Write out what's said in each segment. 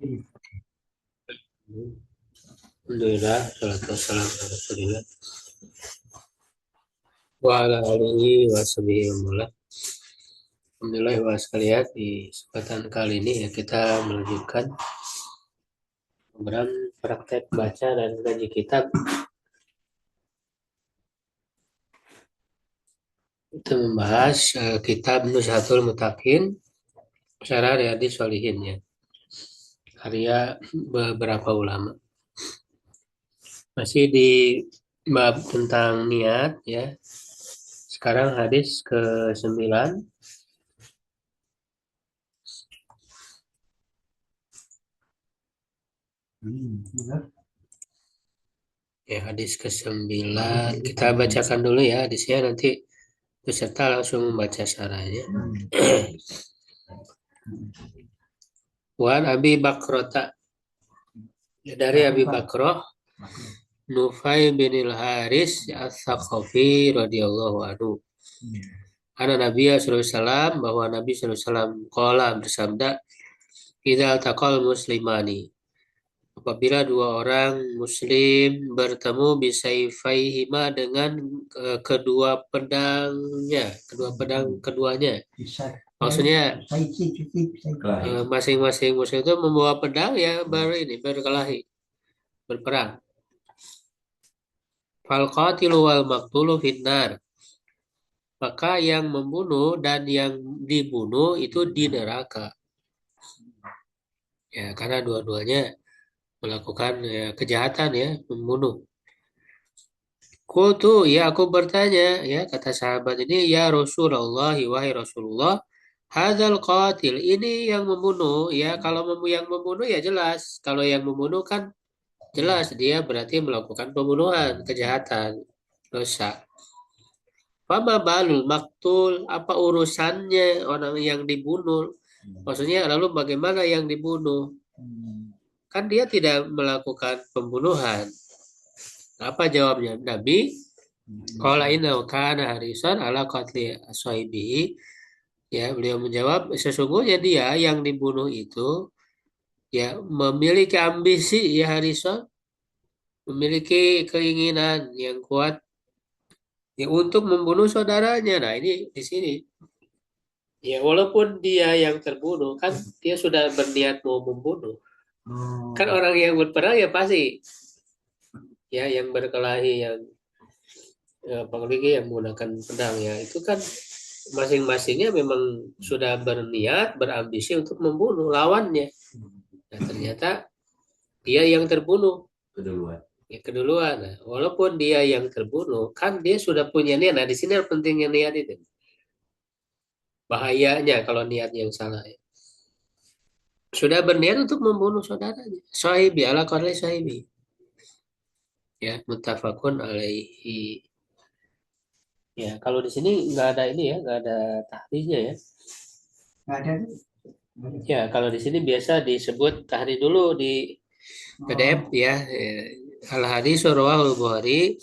Alhamdulillah, salatu wassalamu ala Rasulillah wa ala alihi wa sahbihi wa man. Alhamdulillah wa sekalian, di kesempatan kali ini ya kita melanjutkan program praktek baca dan ngaji kitab. Kita membahas kitab Nuzhatul Mutaqin Syarah Riyadhis Shalihin ya. Karya beberapa ulama. Masih di bab tentang niat ya. Sekarang hadis ke-9. Ya, hadis ke-9 kita bacakan dulu ya hadisnya, nanti peserta langsung membaca syarahnya. Wan Abi Bakrota, dari Abi Bakroh Nufai bin Haris As-Saqafi radhiyallahu anhu. Ana Nabi sallallahu alaihi wasallam, bahwa Nabi sallallahu alaihi wasallam qala, bersabda, idza taqal muslimani, apabila dua orang muslim bertemu, bisayfaihima, dengan kedua pedangnya, kedua pedang keduanya. Maksudnya masing-masing muslim itu membawa pedang ya, berkelahi, berperang. Fal qatilu wal maqtulu finnar, maka yang membunuh dan yang dibunuh itu di neraka. Ya, karena dua-duanya melakukan ya, kejahatan ya, membunuh. Qultu, ya aku bertanya, ya kata sahabat ini, ya Rasulullah, wahai Rasulullah, hadzal qatil, ini yang membunuh. Ya, kalau yang membunuh ya jelas, kalau yang membunuh kan jelas dia berarti melakukan pembunuhan, kejahatan, dosa. Fama balul maktul, apa urusannya orang yang dibunuh? Maksudnya lalu bagaimana yang dibunuh? Kan dia tidak melakukan pembunuhan. Apa jawabnya Nabi? Qala inna kana harisan ala qatli ashabihi. Ya, beliau menjawab, sesungguhnya dia yang dibunuh itu ya memiliki ambisi, ya Harison, memiliki keinginan yang kuat ya untuk membunuh saudaranya. Nah, ini di sini. Ya, walaupun dia yang terbunuh, kan dia sudah berniat mau membunuh. Kan orang yang berperang ya pasti ya yang berkelahi, yang apalagi yang menggunakan pedang ya, itu kan masing-masingnya memang sudah berniat, berambisi untuk membunuh lawannya. Nah, ternyata dia yang terbunuh keduluan. Nah, walaupun dia yang terbunuh, kan dia sudah punya niat. Nah, di sini pentingnya niat itu. Bahayanya kalau niat yang salah ya. Sudah berniat untuk membunuh saudaranya. Sahibi ala qadri sahibi. Ya, muttafaqun alaihi. Ya, kalau di sini nggak ada ini ya, nggak ada tahdidnya ya. Nggak ada. Ya, kalau di sini biasa disebut tahdid dulu di PDF ya. Al hadis rawahul Bukhari.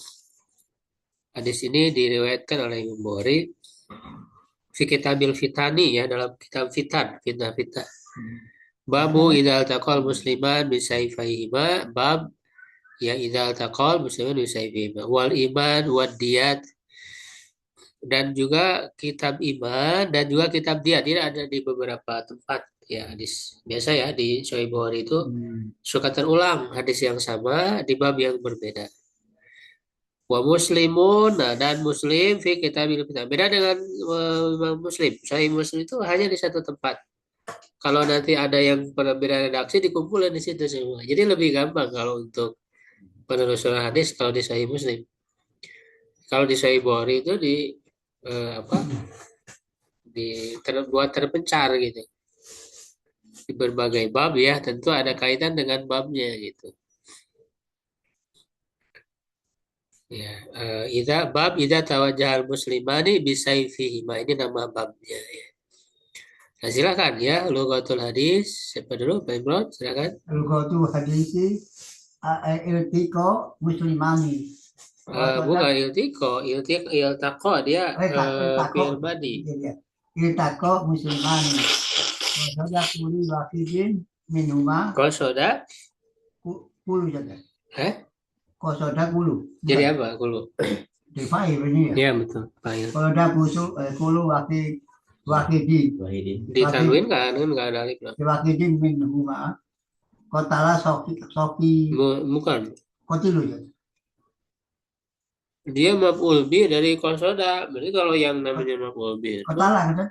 Hadis ini diriwayatkan oleh Imam Bukhari fi kitabil fitani, ya, dalam kitab fitan, fitnah-fitnah. Babu idzal taqal musliman bisayfihima, bab ya idzal taqal musliman bisayfihima, wal iman wad diyat, dan juga kitab iman dan juga kitab diyat. Tidak ada di beberapa tempat ya hadis. Biasa ya di Sahih Bukhari itu suka terulang hadis yang sama di bab yang berbeda. Wa muslimun, nah, dan muslim fi kitabil kitab. Beda dengan muslim. Sahih Muslim itu hanya di satu tempat. Kalau nanti ada yang berbeda redaksi, dikumpulkan di situ semua. Jadi lebih gampang kalau untuk penelusuran hadis kalau di Sahih Muslim. Kalau di Sahih Bukhari itu apa? Terbuat terpencar gitu. Di berbagai bab ya, tentu ada kaitan dengan babnya gitu. Ya, idza tawajjahal muslimani bisayfihima, ini nama babnya ya. Nah, silakan ya, lughatul hadis. Siapa dulu, Pak Imron? Silakan. Lughatul hadis iltiqo muslimani. Bukan iltaqo dia fi'il madi. Iltaqo muslimani. Wa kuli wahidin minhuma Kosoda, kulu saja. Kosoda kulu. jadi apa? Kulu. Di fa'il ini ya. Iya betul. Fa'il. Kosoda kulu wakidi. Di tanwin kan nggak ada alif lah. Wakidi minhuma. Kotala soki Bukan. kotilu ya. Dia maf'ul bi dari kosoda. Berarti kalau yang namanya maf'ul bi itu Kotala kan?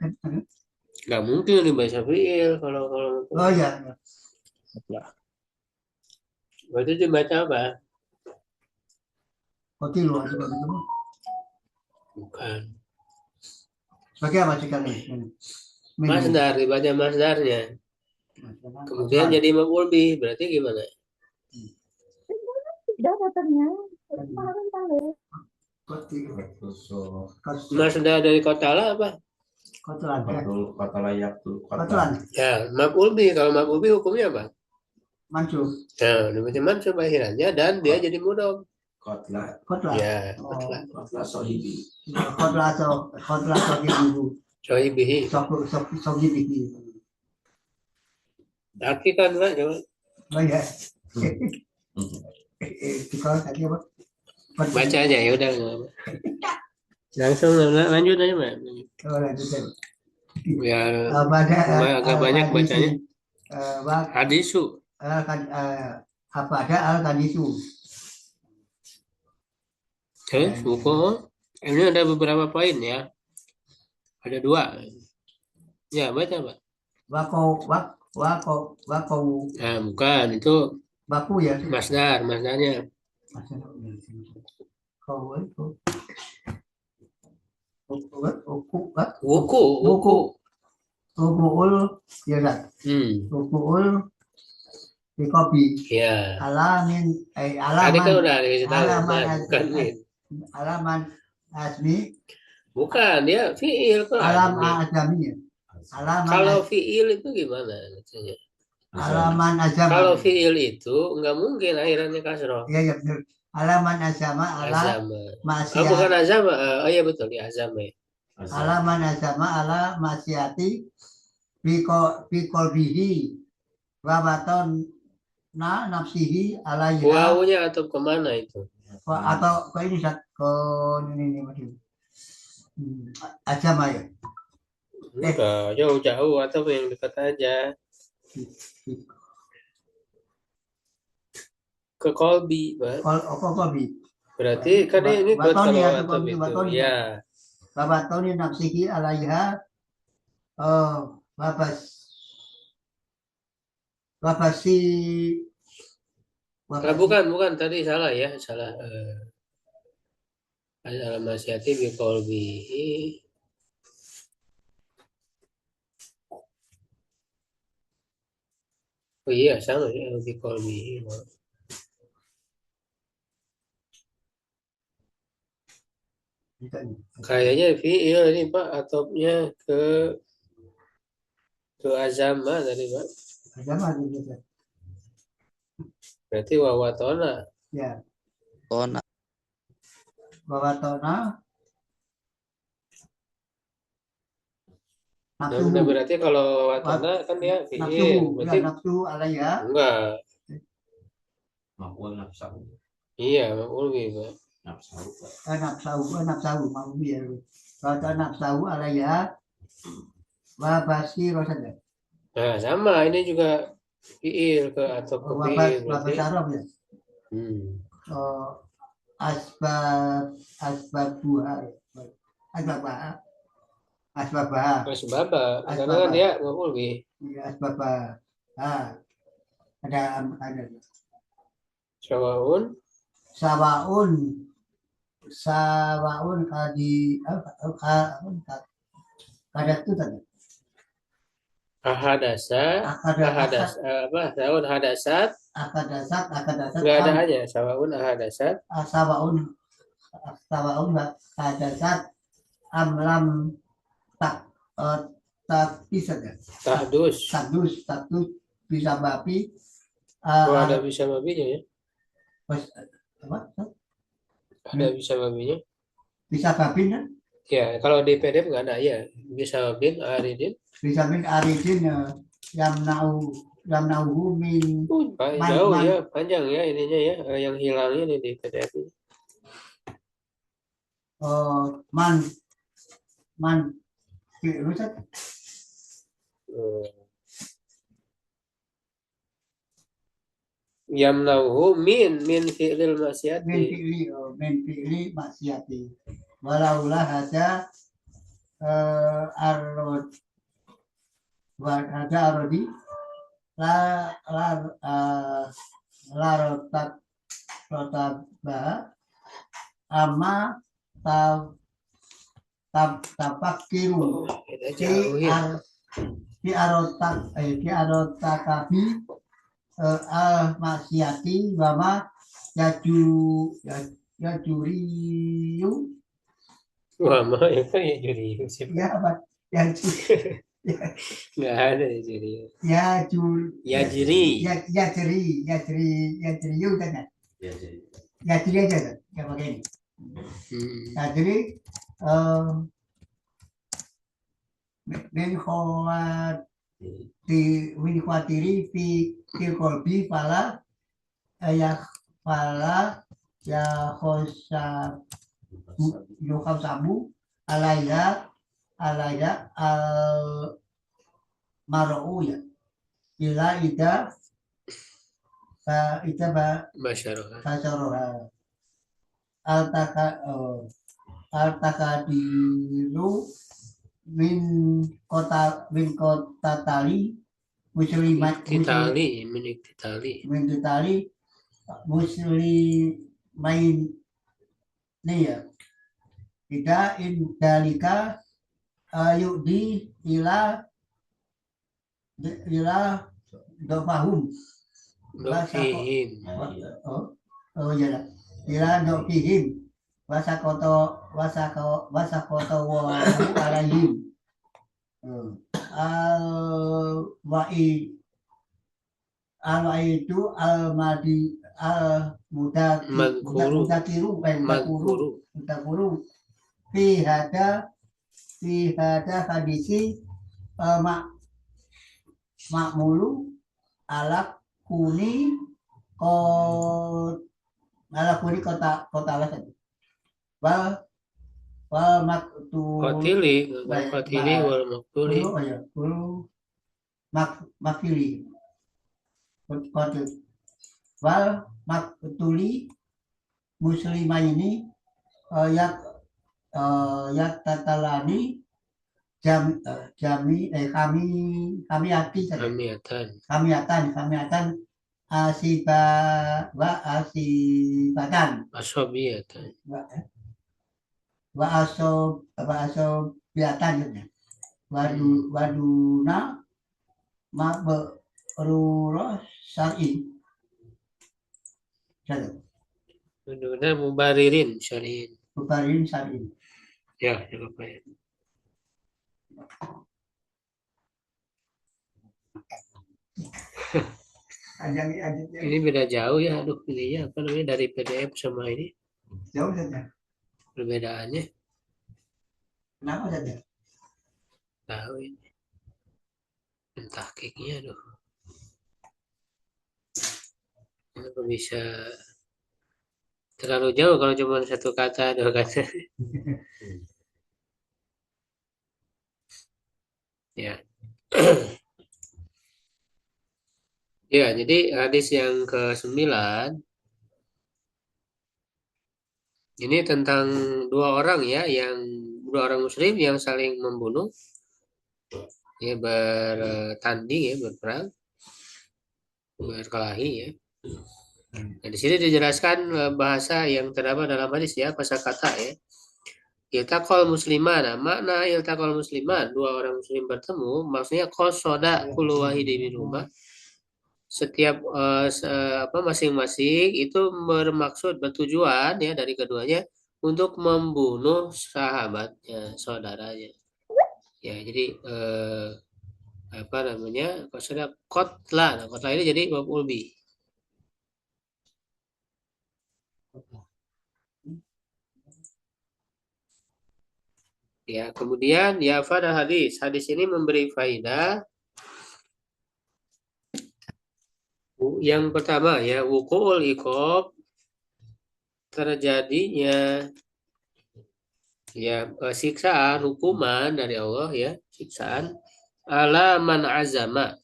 nggak mungkin dibaca fi'il kalau Oh iya. berarti dibaca apa? Kotilu itu. Bukan. Sebagai apa sekali? Masdar, dibaca masdarnya. Kemudian jadi maf'ul bi, berarti gimana? Tidak datangnya. Masdar dari kotala apa? Kotolan. Ya, maf'ul bi. Kalau maf'ul bi hukumnya apa? Mansub. Nah, dibaca mansub akhirannya dan dia jadi mudhaf. Kotla. Ya, Kotla sohibi. Kotla sohibi. Sohibihi. Sohibi. Artikan Pak, coba. Oh ya. Kalau tadi apa? Baca aja ya udah. Langsung lanjut aja Pak. Oh, lanjut. Ya, agak banyak bacanya. Hadisu. Apa ada al-kadisu? Buku. Ini ada beberapa poin ya. Ada 2. Ya, baca Pak. Wako. Nah, bukan itu Baku ya. masdarnya. Wuku. Ukuul ya kan? Ukuul di kopi. Ya. Alaman Tadi kan udah dikasih tahu. Bukan nih. Alaman asmi. Bukan, dia fi'il kok. Alam asmi. Kalau fi'il itu gimana? Alaman azama. Kalau fi'il itu nggak mungkin akhirannya kasroh. Iya betul. Alaman azama Oh, bukan azama. Oh iya betul ya azama. Alaman azama ala maksiati bihi wabaton nafsihi alaiha. Wawunya atau kemana itu? Atau ke ini ke ini masih. Azama ya. Enggak, jauh-jauh atau yang dekat aja. Ke kolbi, Pak. Kolbi. Berarti kan ini buat kalau atau itu. Ya. Babatoni nafsihi alaiha. Babasi. Bukan tadi salah ya, salah. Al-masyati bi qalbihi. Oh iya, sama ya bi qalbihi. Kayaknya fi'il ini Pak atopnya ke azama tadi Pak. Azama juga. Berarti wawatona. Ya. Tona. Wawatona. Nafsu. Nah, berarti kalau wawatona kan dia fi'il. Berarti nafsu alaiha. Enggak. Maf'ul nafsu. Iya, maf'ul bi Pak. Nafsu mau biar. Kalau nafsu alaiha wa basiro saja. Nah, sama ini juga fi'il ke atau ke fi'il berarti. Arab ya. Asbabah. Karena kan dia maf'ul bi. Iya, asbabah. Ada Sawaun kadi kada itu tadi. Ahadasat. Hadasat. Enggak ada aja sawaun ahadasat. Sawaun hadasat amlam tak bisa kan? Tahdus bisa babi. Ada bisa babinya ya? Apa? Ada bisa babinya? Bisa babin kan? Ya, kalau di PDF nggak ada ya. Bisa babin, aridin. Bisa babin, aridin yang nau yamnahu min Jauh man ya, panjang ya ininya ya, yang hilangnya nih di PDF ini. man man Ustaz Hmm. Yamnauhu min fi'lil maksiati. min fi'li maksiati walaulah hada arrod hada arodi la la la rotak rotak bah ama tab tapak kiru Kita ki jauh ya. ar ki arotak ki arotakabi al maksiati wama yaju yajuriyu Wah, mah ya ya juri sih. ya apa yaju Nggak ada ya juri. yajur Yajri. yajriyu kan ya Ya, jadi. yajri aja kan ya pakai ini yajri min khawatiri fi kolbi pala ya pala ya khosa yukam sabu alaya al mar'u ya ila ida ida Masyarakat. basaroha al taka al takadiru min kota tali muslimat Iktitali. min tali muslimain nih ya tidak indalika yudi ila dofahum Dokihim. oh ya lah ila dofihim wasakoto wa alayhim al wa'i al itu al madi al mudakiru mudakuru fi hada hadisi makmulu ala kuni kota alasan wal maktul Qatili wal maktuli. oh ya makfili qatil wal maktuli muslimah ini yak tatalani kami atan asibatan Asobiyatan. biatan waduna mabrurah syar'i Waduna mubaririn syari'in. mubaririn syar'i Ya, apa ya? Ini beda jauh ya, aduh ininya apa namanya dari PDF sama ini jauh saja perbedaannya. kenapa saja Tahu ini entah keknya aduh. Kenapa bisa terlalu jauh kalau cuma satu kata dua kata. Ya. Ya, jadi hadis yang ke-9 ini tentang dua orang ya, dua orang muslim yang saling membunuh, ya bertanding ya, berperang, berkelahi ya. Nah, di sini dijelaskan bahasa yang terdapat dalam hadis ya, kosakata ya. Iltaqal musliman, makna iltaqal musliman, dua orang muslim bertemu, maksudnya qasoda kullu wahidin minhuma. Setiap masing-masing itu bermaksud bertujuan ya dari keduanya untuk membunuh sahabatnya, saudaranya. Ya, jadi apa namanya? Qasoda qatla. Nah, qatla ini jadi maf'ul bih. Ya, kemudian ya pada hadis ini memberi faidah Yang pertama ya, wuku'ul iqab, terjadinya ya siksaan, hukuman dari Allah ya, siksaan ala man azama,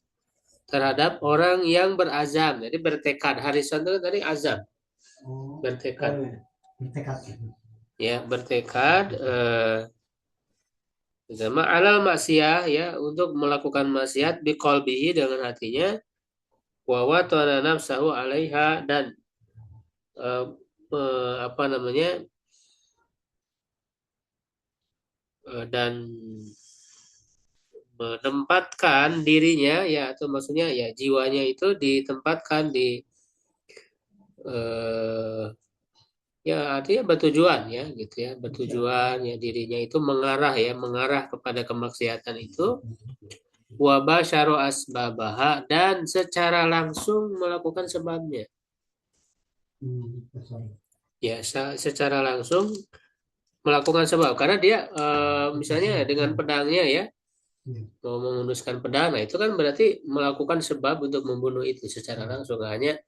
terhadap orang yang berazam. Jadi bertekad. Harisan itu tadi azam, Oh, bertekad. bertekad. Ya, bertekad sama alal maksiyah ya, untuk melakukan maksiat biqalbihi, dengan hatinya, wa watana nafsahu alaiha, dan eh, apa namanya, dan menempatkan dirinya ya, atau maksudnya ya jiwanya itu ditempatkan di eh, ya artinya bertujuan ya gitu ya, bertujuan ya, dirinya itu mengarah ya, mengarah kepada kemaksiatan itu, wabah syaro asbabaha, dan secara langsung melakukan sebabnya. Ya, secara langsung melakukan sebab, karena dia misalnya dengan pedangnya ya, mau mengunduskan pedang, nah itu kan berarti melakukan sebab untuk membunuh itu secara langsung, hanya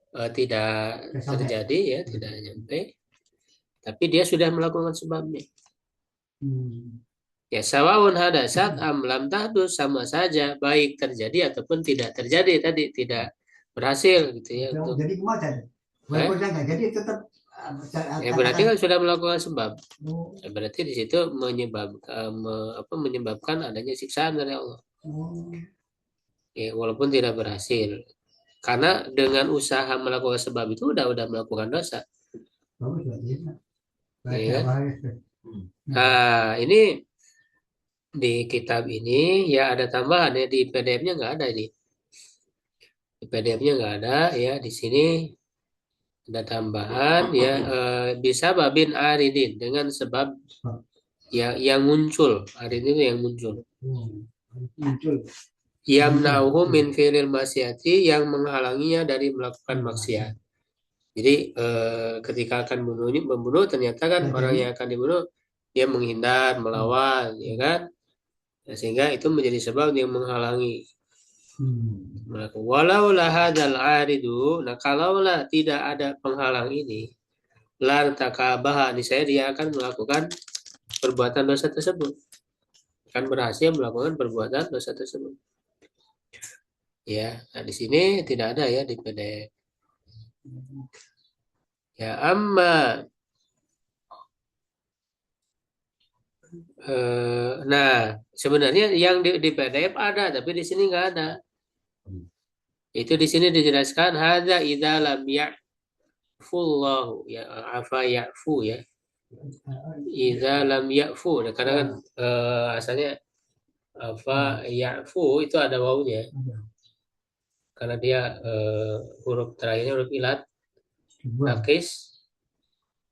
tidak terjadi ya, tidak nyampe, tapi dia sudah melakukan sebabnya. Ya, sawaun hadasat am lam tahdus, sama saja baik terjadi ataupun tidak terjadi, tadi tidak berhasil gitu ya untuk Jadi kemana? Walaupun jangan, jadi tetap ya berarti kan sudah melakukan sebab. Ya, berarti di situ menyebabkan adanya siksaan dari Allah. Ya, walaupun tidak berhasil. Karena dengan usaha melakukan sebab itu udah melakukan dosa. Ya. Nah, ini di kitab ini ya ada tambahan ya, di PDF-nya nggak ada ini. Di PDF-nya nggak ada ya, di sini ada tambahan ya, bisa babin aridin, dengan sebab yang muncul. Aridin itu yang muncul. Yamna'uhu min fi'lil maksiati, yang menghalanginya dari melakukan maksiat. Jadi ketika akan membunuh ternyata kan orang yang akan dibunuh dia menghindar, melawan, ya kan? Nah, sehingga itu menjadi sebab yang menghalangi. Walau lahadal aridu, nah kalaulah tidak ada penghalang ini, lar takabaha, saya dia akan melakukan perbuatan dosa tersebut, akan berhasil melakukan perbuatan dosa tersebut. Ya, nah di sini tidak ada ya di PDF. Ya, amma nah sebenarnya yang di PDF ada, tapi di sini nggak ada. Itu di sini dijelaskan hadza idza lam ya'fullahu ya, afa ya'fu ya. Idza lam ya'fu. Nah, karena kan asalnya afa ya'fu itu ada wawunya. Karena dia huruf terakhirnya huruf ilat, nakis,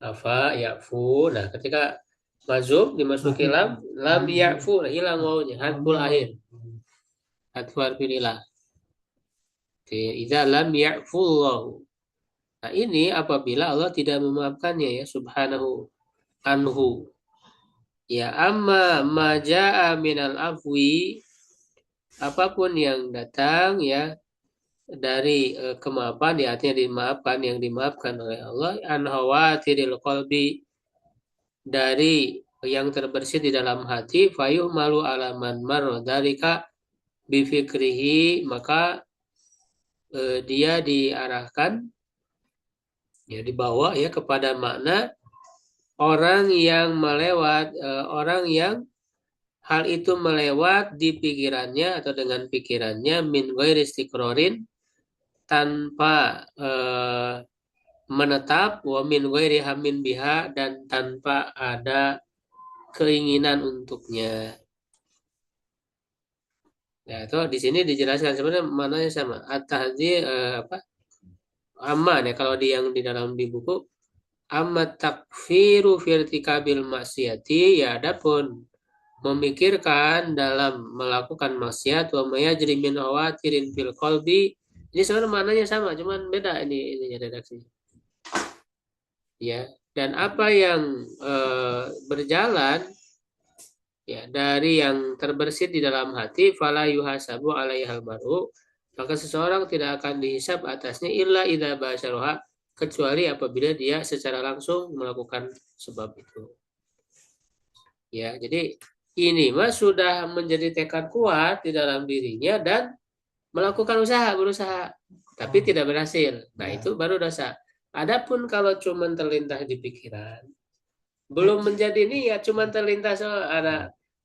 afa ya'fu. Nah, ketika mazub dimasuki lam ya'fu, nah, hilang wawunya, hadful akhir, hadfu harfil ilah. Idza lam ya'fullahu. Nah, ini apabila Allah tidak memaafkannya ya, subhanahu anhu. Ya, amma maja'a minal afwi, apapun yang datang ya dari kemaafan, ya artinya dimaafkan, yang dimaafkan oleh Allah, an hawatiril qalbi, dari yang terbersit di dalam hati, fayuh malu alaman mar dalika bifikrihi, maka dia diarahkan ya, dibawa ya kepada makna orang yang melewat, orang yang hal itu melewat di pikirannya atau dengan pikirannya, min ghairi istiqrorin, tanpa menetap, wa min ghairi hamin biha, dan tanpa ada keinginan untuknya. Ya, itu di sini dijelaskan sebenarnya mananya sama. At-tahdzir apa? Aman ya, kalau yang di dalam di buku, amat takfiru firtikabil maksiati, ya adapun memikirkan dalam melakukan maksiat, wa mayajri min awatirin fil qalbi, ini sebenarnya maknanya sama, cuman beda ini redaksinya. Ya, dan apa yang berjalan ya dari yang terbersit di dalam hati, fala yuhasabu alaihal mar'u, maka seseorang tidak akan dihisab atasnya illa idza basyaraha, kecuali apabila dia secara langsung melakukan sebab itu. Ya, jadi ini mah sudah menjadi tekad kuat di dalam dirinya dan melakukan berusaha, tapi tidak berhasil. Nah, itu baru dosa. Adapun kalau cuma terlintas di pikiran, belum menjadi niat, cuma terlintas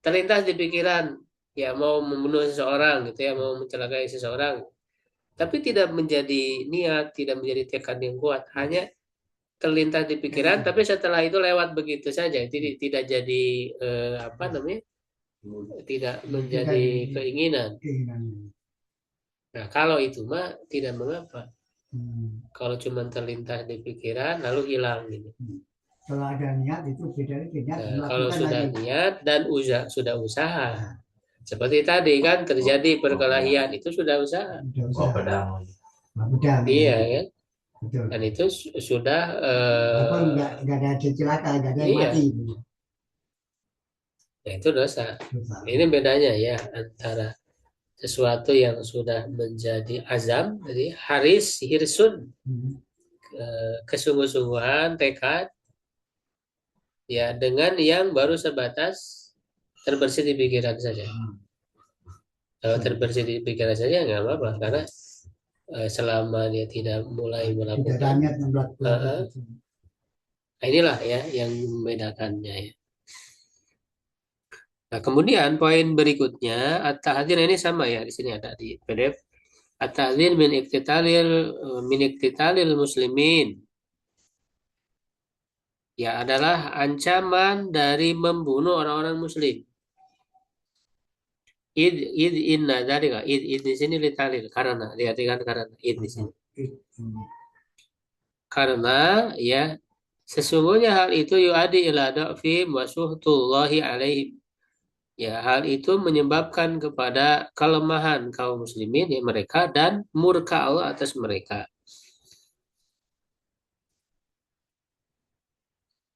terlintas di pikiran, ya mau membunuh seseorang gitu ya, mau mencelakai seseorang, tapi tidak menjadi niat, tidak menjadi tekad yang kuat, hanya terlintas di pikiran, tapi setelah itu lewat begitu saja, tidak jadi apa namanya, tidak menjadi keinginan. Nah, kalau itu mah tidak mengapa. Kalau cuma terlintas di pikiran lalu hilang gitu. Kalau ada niat itu beda niat. Nah, kalau sudah niat dan sudah usaha, seperti tadi kan terjadi perkelahian itu sudah usaha. Oh, pedang. Iya kan? Betul. Dan itu sudah nggak ada celaka, nggak ada yang iya. mati. Ya, itu dosa. Ini bedanya ya antara sesuatu yang sudah menjadi azam, jadi hirsun, kesungguh-sungguhan, tekad, ya dengan yang baru sebatas terbersih di pikiran saja. Kalau terbersih di pikiran saja nggak apa-apa, karena selama dia tidak mulai melakukan, nah inilah ya yang membedakannya ya. Nah, kemudian poin berikutnya at-tahdzir, ini sama ya, di sini ada di PDF. At-tahdzir min iktitalil muslimin. Ya, adalah ancaman dari membunuh orang-orang muslim. Id inna dzalika, id di sini litalil, karena diartikan karena id di sini. Karena ya sesungguhnya hal itu yu'adi ila da'fi wa suhtullahi alaihim. Ya, hal itu menyebabkan kepada kelemahan kaum muslimin ya mereka dan murka Allah atas mereka.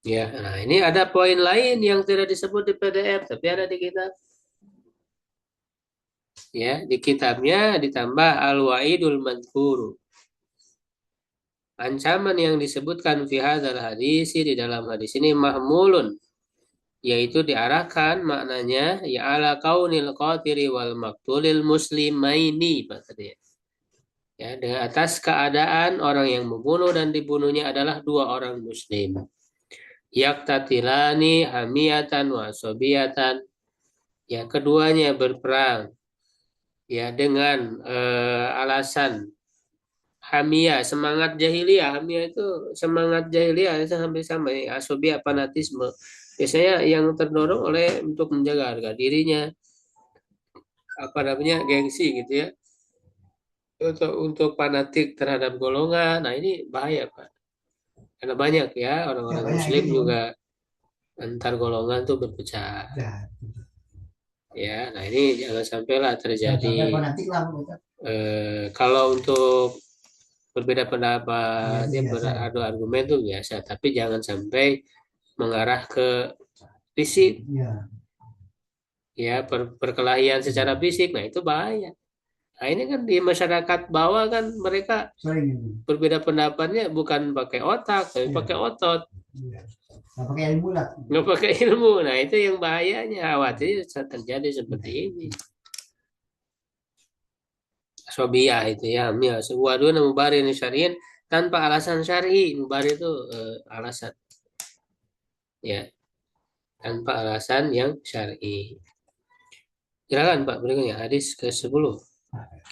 Ya, nah ini ada poin lain yang tidak disebut di PDF tapi ada di kitab. Ya, di kitabnya ditambah al-wa'idul madhkuru. Ancaman yang disebutkan fi hadzal hadis, di dalam hadis ini mahmulun, yaitu diarahkan maknanya ya ala kaunil qatiri wal maktulil muslimaini, maksudnya ya dengan atas keadaan orang yang membunuh dan dibunuhnya adalah dua orang muslim, yaktatilani hamiyatan wa sobiyatan, ya keduanya berperang ya dengan alasan hamiyah, semangat jahiliyah. Hamiyah itu semangat jahiliyah, itu hampir sama ya, asobia, fanatisme. Biasanya yang terdorong oleh untuk menjaga harga dirinya, apa namanya, gengsi gitu ya. Untuk fanatik terhadap golongan. Nah, ini bahaya, Pak. Karena banyak ya orang-orang muslim juga antar golongan tuh berpecah. Ya, nah ini jangan sampailah terjadi. Kalau untuk berbeda pendapat, dia beradu argumen itu biasa, tapi jangan sampai mengarah ke fisik, ya perkelahian secara fisik. Nah itu bahaya. Nah ini kan di masyarakat bawah kan mereka berbeda pendapatnya bukan pakai otak, tapi pakai otot. Nggak pakai ilmu lah. Nggak pakai ilmu. Nah itu yang bahayanya, khawatir terjadi seperti ini. Sobiah itu ya, sebuah dua mubarin syariin tanpa alasan syar'i. Mubarir itu alasan, ya tanpa alasan yang syar'i. Silakan Pak, berikutnya hadis ke-10.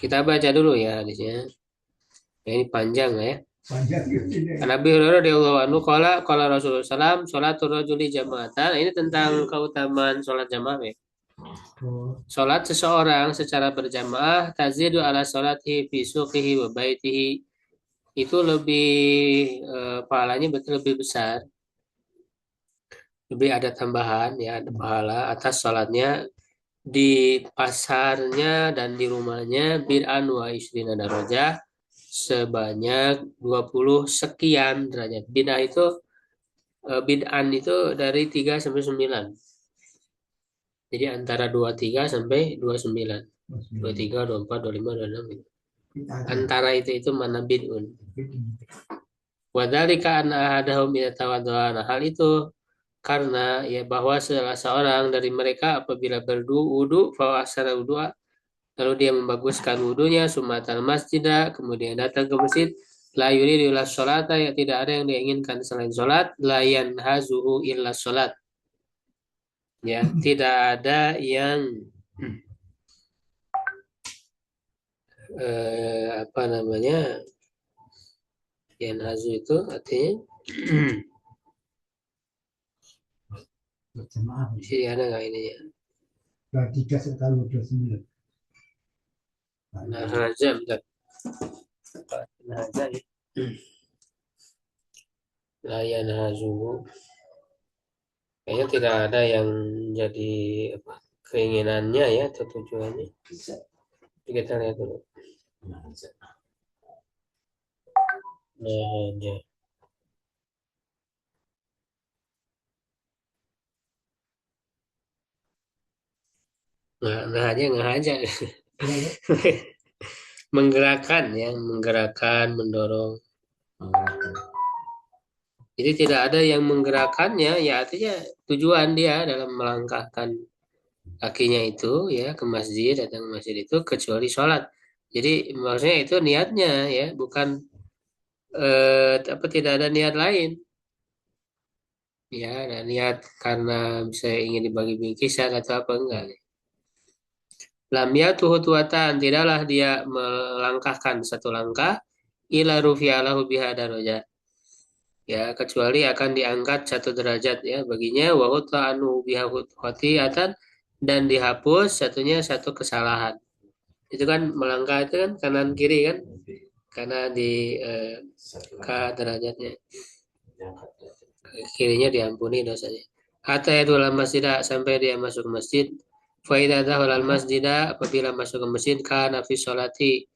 Kita baca dulu ya hadisnya. Nah, ini panjang ya. Nabi Hurairah radhiyallahu anhu qala Rasulullah sallam sholatul rajuli jama'atan. Ini tentang keutamaan sholat jamaah ya. Sholat seseorang secara berjamaah tazidu ala sholatihi fi suqihi wa baitihi, itu lebih pahalanya betul lebih besar, lebih ada tambahan ya, ada pahala atas sholatnya di pasarnya dan di rumahnya bid'an wa isrina darajah, sebanyak 20 sekian derajat. Bid'an itu dari 3 sampai 9. Jadi antara 23 sampai 29. 23, 24, 25, 26 gitu. antara itu mana bid'un. Wadzalika anna ahadahum yatawaddoa. Hal itu karena ya bahwa salah seorang dari mereka apabila berwudu fa ahsana wudu'a, lalu dia membaguskan wudunya, sumatal masjidah, kemudian datang ke masjid, la yuridu illa sholata, ya tidak ada yang diinginkan selain sholat, la yanhazuhu illa sholat, ya tidak ada yang apa namanya, yanhazu itu artinya sih ada nggak ini ya? 23 sekali 29. Nah, haja bentar. Nah, haja ya. La yanhazuhu. Kayaknya tidak ada yang jadi apa keinginannya ya atau tujuannya. Kita lihat dulu. Nah, haja. Nah aja nggak aja menggerakkan ya, menggerakkan, mendorong. Jadi tidak ada yang menggerakkannya, ya artinya tujuan dia dalam melangkahkan kakinya itu ya ke masjid, datang ke masjid itu kecuali sholat. Jadi maksudnya itu niatnya ya, bukan apa tidak ada niat lain. Ya, ada niat karena bisa ingin dibagi bingkisan atau apa enggak. Lam yatuhu tuatan, tidaklah dia melangkahkan satu langkah ila rufi'alahu biha darajat, ya kecuali akan diangkat satu derajat ya baginya, wa hutta anhu biha khati'atan, dan dihapus satunya satu kesalahan. Itu kan melangkah itu kan kanan kiri kan, karena di ke derajatnya, kirinya diampuni dosanya. Hatta itu masjid, sampai dia masuk masjid. Fa idza dakhala al-masjid, apabila masuk ke masjid, kana fi sholati,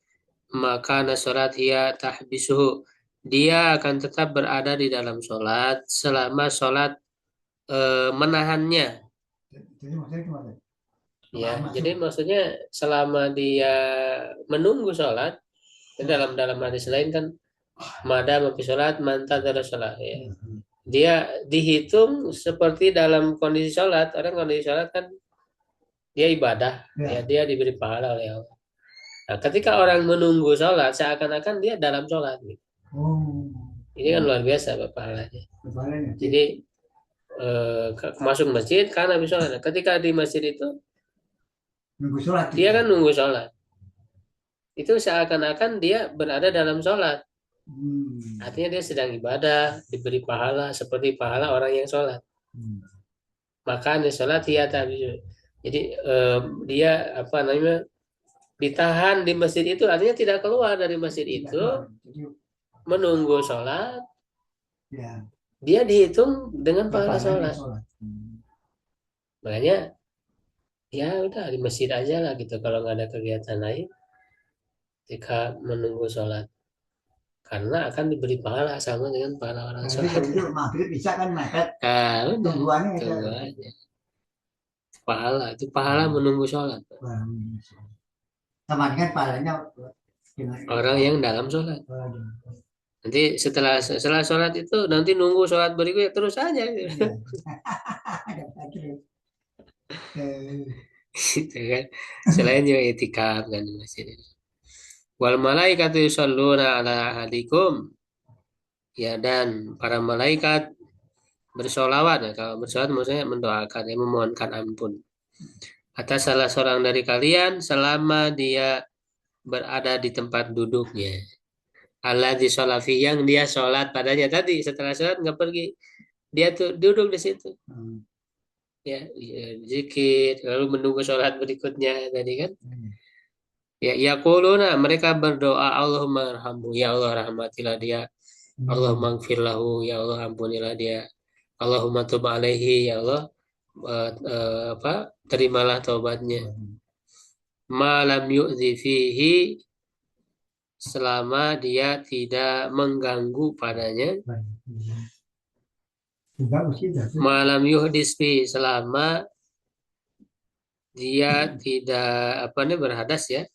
maka sholat ia tahbisuhu, dia akan tetap berada di dalam sholat selama sholat menahannya. Jadi maksudnya gimana? Ya, jadi maksudnya selama dia menunggu sholat, dalam hadis lain kan mada mafi sholat manta dari sholat ya. Dia dihitung seperti dalam kondisi sholat. Orang kondisi sholat kan dia ibadah, ya dia diberi pahala oleh Allah. Nah, ketika orang menunggu sholat, seakan-akan dia dalam sholat. Gitu. Ini kan luar biasa pahalanya. Jadi masuk masjid karena habis sholat. Ketika di masjid itu, Nunggu sholat. dia kan nunggu sholat. Itu seakan-akan dia berada dalam sholat. Artinya dia sedang ibadah, diberi pahala seperti pahala orang yang sholat. Maka di sholat dia habis. Jadi dia apa namanya, ditahan di masjid itu, artinya tidak keluar dari masjid itu, menunggu sholat, dia dihitung dengan pahala sholat. Makanya ya udah di masjid aja lah gitu kalau nggak ada kegiatan lain ketika menunggu sholat, karena akan diberi pahala sama dengan pahala orang sholat. Maghrib bisa kan mepet. Tungguannya pahala itu pahala menunggu sholat. Sama dengan pahalanya orang yang dalam sholat. Nanti setelah sholat itu nanti nunggu sholat berikutnya terus aja. Gitu kan. Selain juga itikaf kan di masjid ini. Wal malaikatu yusholluna ala ahadikum, ya dan para malaikat bersolawat ya, kalau bersolawat maksudnya mendoakan ya, memohonkan ampun atas salah seorang dari kalian selama dia berada di tempat duduknya. Allah di sholafi, yang dia sholat padanya tadi, setelah sholat nggak pergi, dia tuh duduk di situ. Ya, zikir lalu menunggu sholat berikutnya tadi kan. Ya, yaquluna, mereka berdoa, Allahumma arhamhu, ya Allah rahmatilah dia, Allahumma gfir lahu, ya Allah ampunilah dia, Allahumma tub alaihi, ya Allah terimalah taubatnya, malam yu'zi fihi, selama dia tidak mengganggu padanya, malam yuhdis fi, selama dia tidak berhadas ya,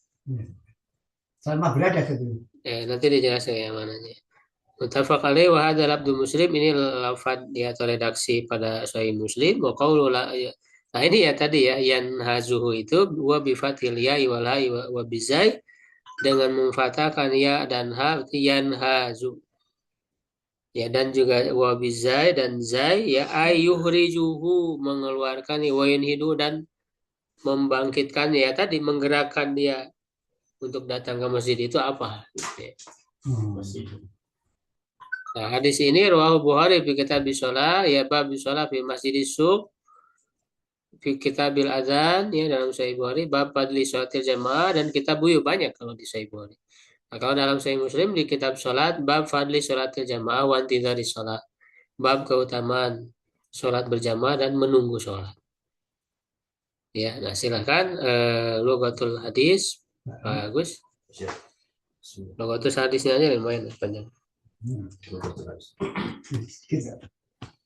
Sama berada itu. Nanti dijelaskan yang mananya. Muttafaq alaih wa hadzal abdu muslim, ini lafaz ya atau redaksi pada Sahih Muslim. Wa qaulu la ya. Nah ini ya tadi ya yan hazuhu itu wa bi fathil ya wal ha wa bizai, dengan memfathahkan ya dan ha berarti yan hazu. Ya dan juga wa bizai dan zai ya ayuhrijuhu, mengeluarkan wa yunhidu, dan membangkitkan ya tadi, menggerakkan dia untuk datang ke masjid itu apa? Gitu ya. Masih. Nah, hadis ini rawahu Bukhari fi kitab shalah ya bab shalah fi masjidis suq fi kitabil adzan ya dalam Sahih Bukhari bab fadli sholatil jamaah, dan kitab buyu banyak kalau di Sahih Bukhari. Nah, kalau dalam Sahih Muslim di kitab salat bab fadli sholatil jamaah wa intidhari shalah, bab keutamaan sholat berjamaah dan menunggu sholat. Ya, nah silakan Lughatul hadis bagus. Lughatul hadisnya aja lumayan panjang.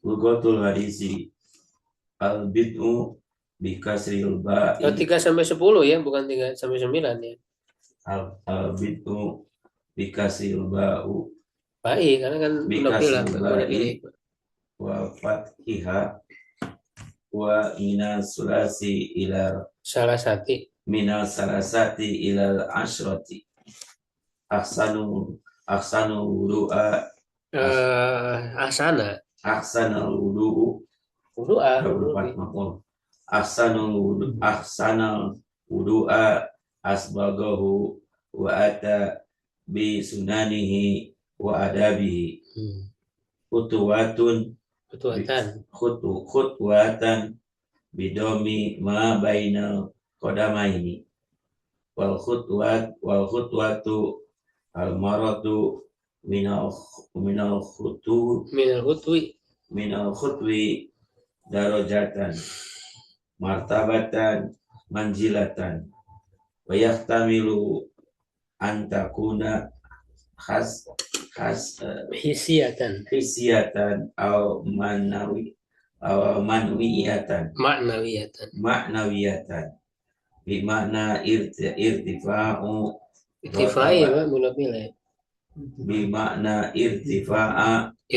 Lugatul hadisi al-bid'u bi kasril ba'i. 3 sampai 10 ya, bukan 3 sampai 9 ya. Al-bid'u bi kasril ba'u. Baik, karena kan Bi udah bilang kasril udah ba'i pilih. wa fathiha wa minas sulasi ila Salah satu. minas salasati ila ashrati. Ahsanu wudu'a. Asana. Ahsanul wudu'u. Wudu'a. 24 makmur. Ahsanul wudu'a asbagahu wa ata bi sunanihi wa adabihi. Khutwatan bidomi ma bainal qadamaini wal khutwatu al maratu minal khutwi darajatan martabatan manjilatan wa yahtamilu antakuna hisiatan aw maknawiyatan bimakna irtifa'u Irtifai ya, mulai pilih. bimakna irtifa'i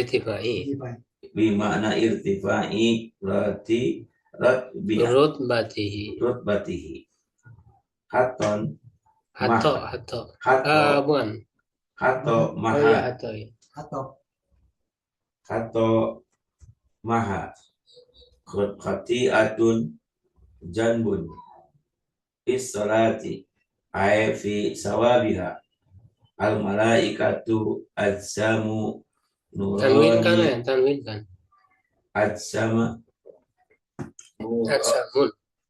rutbatihi haton bukan hato maha khati'atun janbun is-salati ay fi sawabiha al malaikatu adzamu nurani tanwinkan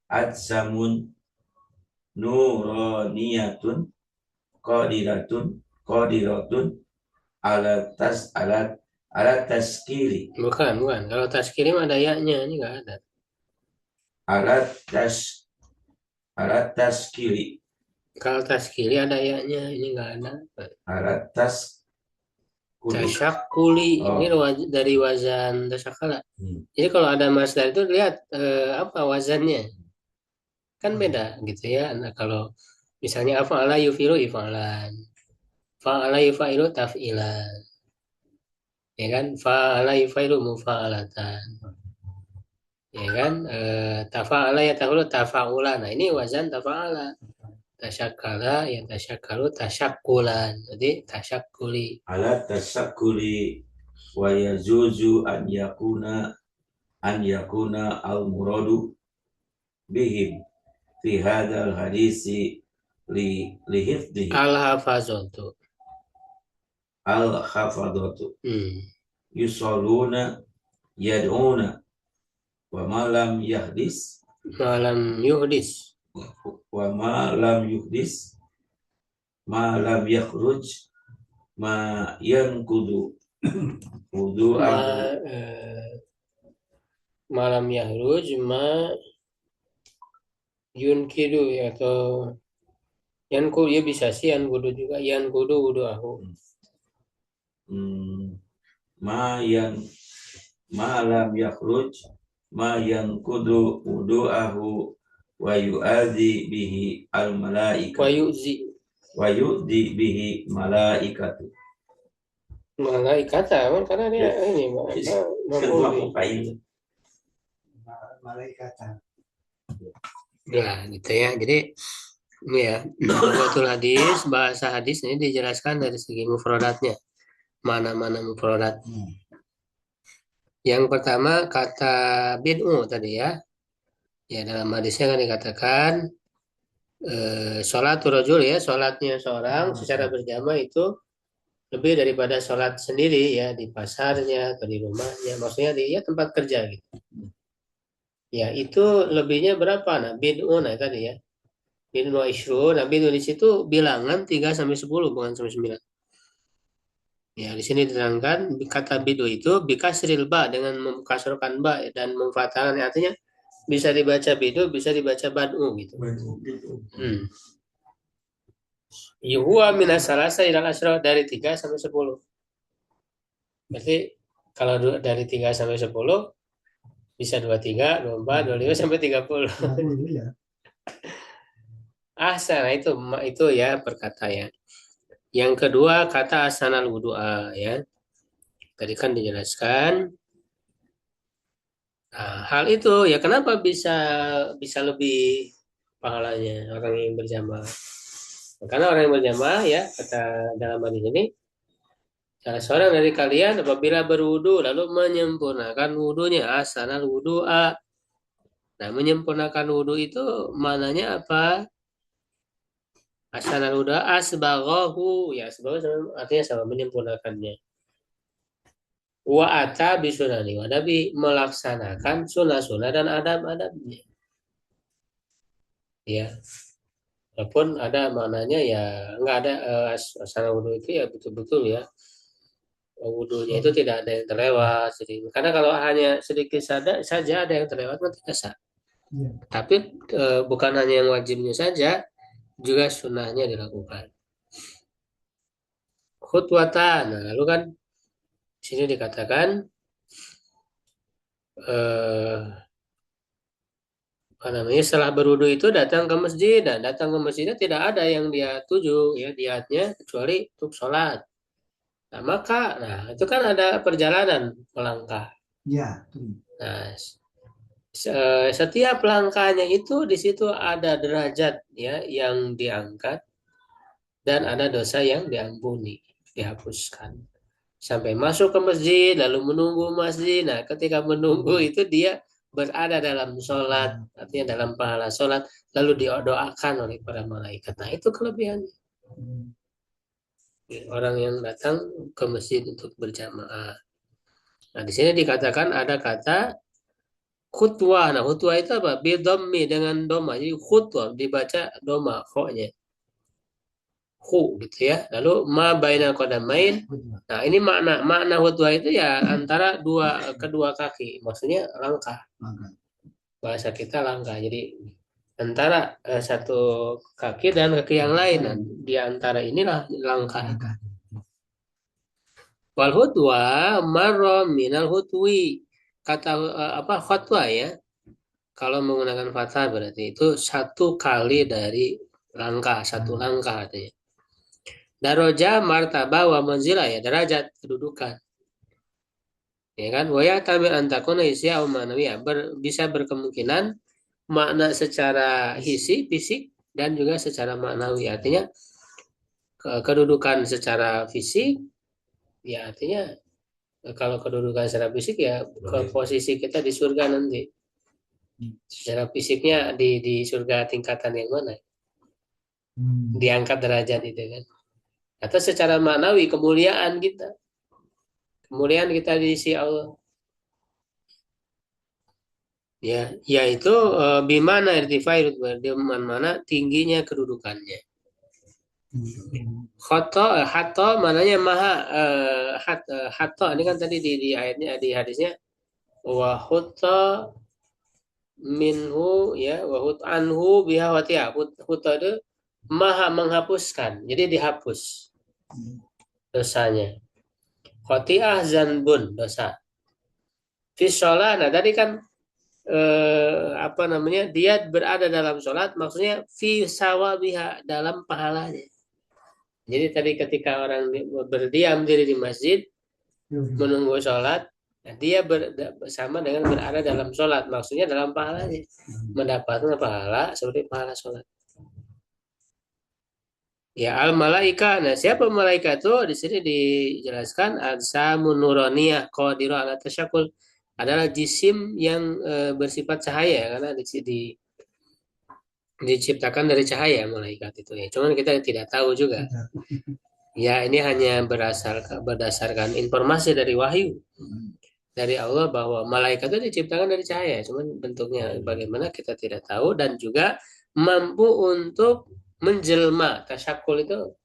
adzamun nuraniyatun qadiratun ala taskiri. Bukan. Kalau taskiri mah ada ya-nya, ini enggak ada. Ala taskiri. Kalau taskiri ada ya-nya, ini enggak ada. Ala tasyakuli. Ini dari wazan tasyakala. Jadi kalau ada masdar itu lihat apa wazannya. Kan beda gitu ya. Nah, kalau misalnya afa'ala yufiru ifa'lan, fa'ala yufa'ilu taf'ilan, ya kan, fa'ala yufa'ilu mufa'alatan, ya kan, tafa'ala yatafa'ulu tafa'ulan. Nah ini wazan tafa'ala. Tasyakala ya tasyakalu tasyakulan, jadi tasyakuli. Ala tasyakuli wa yajuzu an yakuna al muradu bihim fi hadzal hadisi li hifdhihi al-hafazatu yusalluna yad'una wa ma lam yuhdis ma lam yakhruj ma yankudu wudu'ahu malam yahruj ma yunkidu, atau yankudu ya bisa sih, yankudu juga, yankudu wudu'ahu. Ma lam yakhruj ma yankudu wudu'ahu wa yu'adhi bihi al malaika wa yu'di bihi malaikatu. Malaikat karena dia ini Kedua maf'ul. fa'il. malaikat. Nah, gitu ya. Jadi ya, betul hadis, bahasa hadis ini dijelaskan dari segi mufradatnya. Mana-mana mufradat. Yang pertama kata bid'u tadi ya. Ya dalam hadisnya kan dikatakan sholatul rajul ya, sholatnya seorang secara berjamaah itu lebih daripada sholat sendiri ya di pasarnya atau di rumahnya, maksudnya di ya, tempat kerja gitu. Ya itu lebihnya berapa? Nah bid'un nah tadi ya. Bid'un wa ishrun. Nah bid'un di situ bilangan 3 sampai 10 bukan sampai 9. Ya di sini diterangkan kata bid'u itu bikasril ba dengan mengkasrkan ba dan memfathahkan artinya bisa dibaca bid'u bisa dibaca bad'u gitu. Yuhuwa minas salasa ilal asyra dari 3 sampai 10. Berarti kalau dari 3 sampai 10 bisa 23, 24, 25 sampai 30. Ya. Ahsan, itu ya perkataannya. Yang kedua kata asanal wudu'a ya. Tadi kan dijelaskan. Nah, hal itu ya kenapa bisa lebih pahalanya orang yang berjamaah? Karena orang yang berjamaah ya kata dalam hadis ini salah seorang dari kalian apabila berwudu lalu menyempurnakan wudunya asanal wudu'a. Nah, menyempurnakan wudu itu maknanya apa? Asanal wudu'a asbaghahu. Ya, asbaghahu artinya sama menyempurnakannya. Wa ata bisunani wa nabi melaksanakan sunnah-sunnah dan adab-adabnya. Ya. Walaupun ada maknanya ya enggak ada asanal wudu itu ya betul-betul ya. Wudunya itu tidak ada yang terlewat. Karena kalau hanya sedikit saja ada yang terlewat kan tidak sah. Ya. Tapi bukan hanya yang wajibnya saja, juga sunnahnya dilakukan. Khutwatan. Nah, lalu kan di sini dikatakan apa namanya setelah berwudu itu datang ke masjid dan datang ke masjidnya tidak ada yang dia tuju ya niatnya kecuali untuk sholat. Nah maka itu kan ada perjalanan melangkah. Ya. Nah setiap langkahnya itu di situ ada derajat ya yang diangkat dan ada dosa yang diampuni, dihapuskan. Sampai masuk ke masjid, lalu menunggu masjid. Nah, ketika menunggu itu dia berada dalam sholat, artinya dalam pahala sholat, lalu didoakan oleh para malaikat. Nah, itu kelebihannya. Orang yang datang ke masjid untuk berjamaah. Nah, di sini dikatakan ada kata khutwah. Nah, khutwah itu apa? Bidhammi dengan doma. Jadi khutwah dibaca doma, kho-nya. Khu gitu ya. Lalu ma bainal qadamain. Nah, ini makna khutwah itu ya antara kedua kaki. Maksudnya langkah. Bahasa kita langkah. Jadi antara satu kaki dan kaki yang lain. Nah, di antara inilah langkah. Wal hutwa marra minal hutwi. Kata khutwa ya. Kalau menggunakan fathah berarti itu satu kali dari langkah, satu langkah artinya. Daroja martaba wa manzilah ya derajat kedudukan. Ya kan? Wa yahtamil an takuna hisya wa ma'nawiyah bisa berkemungkinan makna secara fisik dan juga secara maknawi. Artinya kedudukan secara fisik ya artinya kalau kedudukan secara fisik ya ke posisi kita di surga nanti. Secara fisiknya di surga tingkatan yang mana? Diangkat derajat itu kan. Atau secara maknawi kemuliaan kita di sisi Allah ya yaitu bimana irtifai rutbah di mana tingginya kedudukannya. Hatta mananya maha hatta ini kan tadi di ayatnya di hadisnya wa hutta minhu ya wa hut anhu biha watiha hutta itu maha menghapuskan jadi dihapus dosanya. Khoti'ah zanbun dosa. Fi sholat, nah tadi kan dia berada dalam sholat, maksudnya fi sawabiha dalam pahalanya. Jadi tadi ketika orang berdiam diri di masjid menunggu sholat, nah dia sama dengan berada dalam sholat. Maksudnya dalam pahalanya, mendapatkan pahala seperti pahala sholat. Ya al malaika. Nah, siapa malaikat itu? Di sini dijelaskan ajsamun nuraniyah qadirah ala tasyakul, adalah jisim yang bersifat cahaya karena diciptakan dari cahaya malaikat itu ya. Cuman kita tidak tahu juga. Ya, ini hanya berdasarkan informasi dari wahyu dari Allah bahwa malaikat itu diciptakan dari cahaya. Cuman bentuknya bagaimana kita tidak tahu, dan juga mampu untuk menjelma. Tasyakul itu